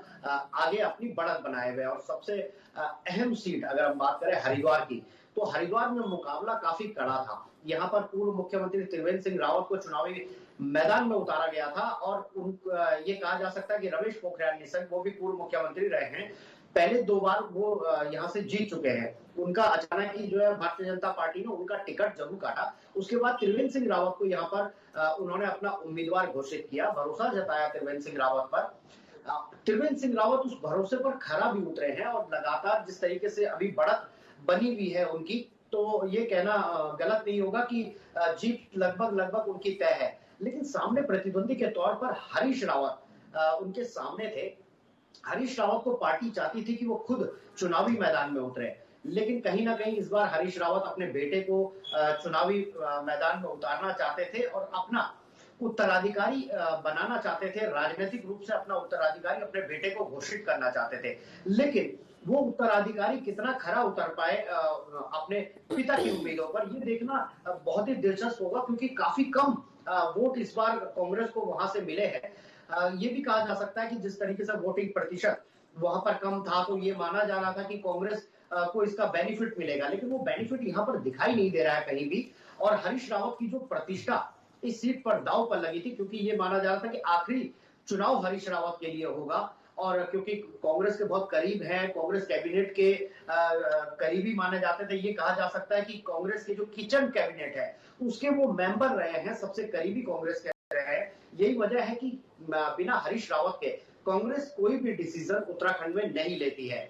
आगे अपनी बढ़त बनाए हुए। और सबसे अहम सीट अगर हम बात करें हरिद्वार की, तो हरिद्वार में मुकाबला काफी कड़ा था। यहाँ पर पूर्व मुख्यमंत्री त्रिवेंद्र सिंह रावत को चुनावी मैदान में उतारा गया था और ये कहा जा सकता है कि रमेश पोखरियाल निशंक, वो भी पूर्व मुख्यमंत्री रहे हैं, पहले 2 बार वो यहाँ से जीत चुके हैं। उनका अचानक ही जो है भारतीय जनता पार्टी ने उनका टिकट जरूर काटा, उसके बाद त्रिवेंद्र सिंह रावत को यहाँ पर उन्होंने अपना उम्मीदवार घोषित किया, भरोसा जताया त्रिवेंद्र सिंह रावत पर। त्रिवेंद्र सिंह रावत उस भरोसे पर खरा भी उतरे हैं और लगातार जिस तरीके से अभी बढ़त बनी हुई है उनकी, तो ये कहना गलत नहीं होगा कि जीत लगभग उनकी तय है। लेकिन सामने प्रतिद्वंदी के तौर पर हरीश रावत उनके सामने थे। हरीश रावत को पार्टी चाहती थी कि वो खुद चुनावी मैदान में उतरे, लेकिन कहीं ना कहीं इस बार हरीश रावत अपने बेटे को चुनावी मैदान में उतारना चाहते थे और अपना उत्तराधिकारी बनाना चाहते थे, राजनीतिक रूप से अपना उत्तराधिकारी अपने बेटे को घोषित करना चाहते थे। लेकिन वो उत्तराधिकारी कितना खरा उतर पाए अपने पिता की उम्मीदों पर, ये देखना बहुत ही दिलचस्प होगा, क्योंकि काफी कम वोट इस बार कांग्रेस को वहां से मिले हैं। ये भी कहा जा सकता है कि जिस तरीके से वोटिंग प्रतिशत वहां पर कम था, तो ये माना जा रहा था कि कांग्रेस को इसका बेनिफिट मिलेगा, लेकिन वो बेनिफिट यहाँ पर दिखाई नहीं दे रहा है कहीं भी। और हरीश रावत की जो प्रतिष्ठा इस सीट पर दांव पर लगी थी, क्योंकि ये माना जा रहा था कि आखिरी चुनाव हरीश रावत के लिए होगा, और क्योंकि कांग्रेस के बहुत करीब हैं, कांग्रेस कैबिनेट के करीबी माने जाते थे, ये कहा जा सकता है कि कांग्रेस के जो किचन कैबिनेट है उसके वो मेंबर रहे हैं, सबसे करीबी कांग्रेस के रहे हैं। यही वजह है कि बिना हरीश रावत के कांग्रेस कोई भी डिसीजन उत्तराखंड में नहीं लेती है।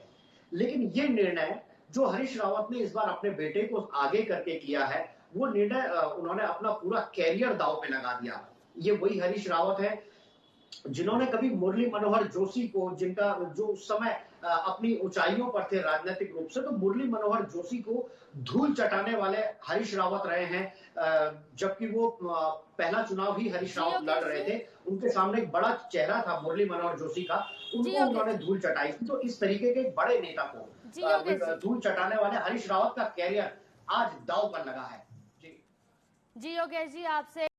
लेकिन ये निर्णय जो हरीश रावत ने इस बार अपने बेटे को आगे करके किया है, वो निर्णय उन्होंने अपना पूरा कैरियर दांव पे लगा दिया। ये वही हरीश रावत है जिन्होंने कभी मुरली मनोहर जोशी को, जिनका जो उस समय अपनी ऊंचाइयों पर थे राजनीतिक रूप से, तो मुरली मनोहर जोशी को धूल चटाने वाले हरीश रावत रहे हैं, जबकि वो पहला चुनाव ही हरीश रावत लड़ रहे थे। उनके सामने एक बड़ा चेहरा था मुरली मनोहर जोशी का, उनको उन्होंने धूल चटाई थी। तो इस तरीके के बड़े नेता को धूल चटाने वाले हरीश रावत का कैरियर आज दांव पर लगा है। जी योगेश जी, आपसे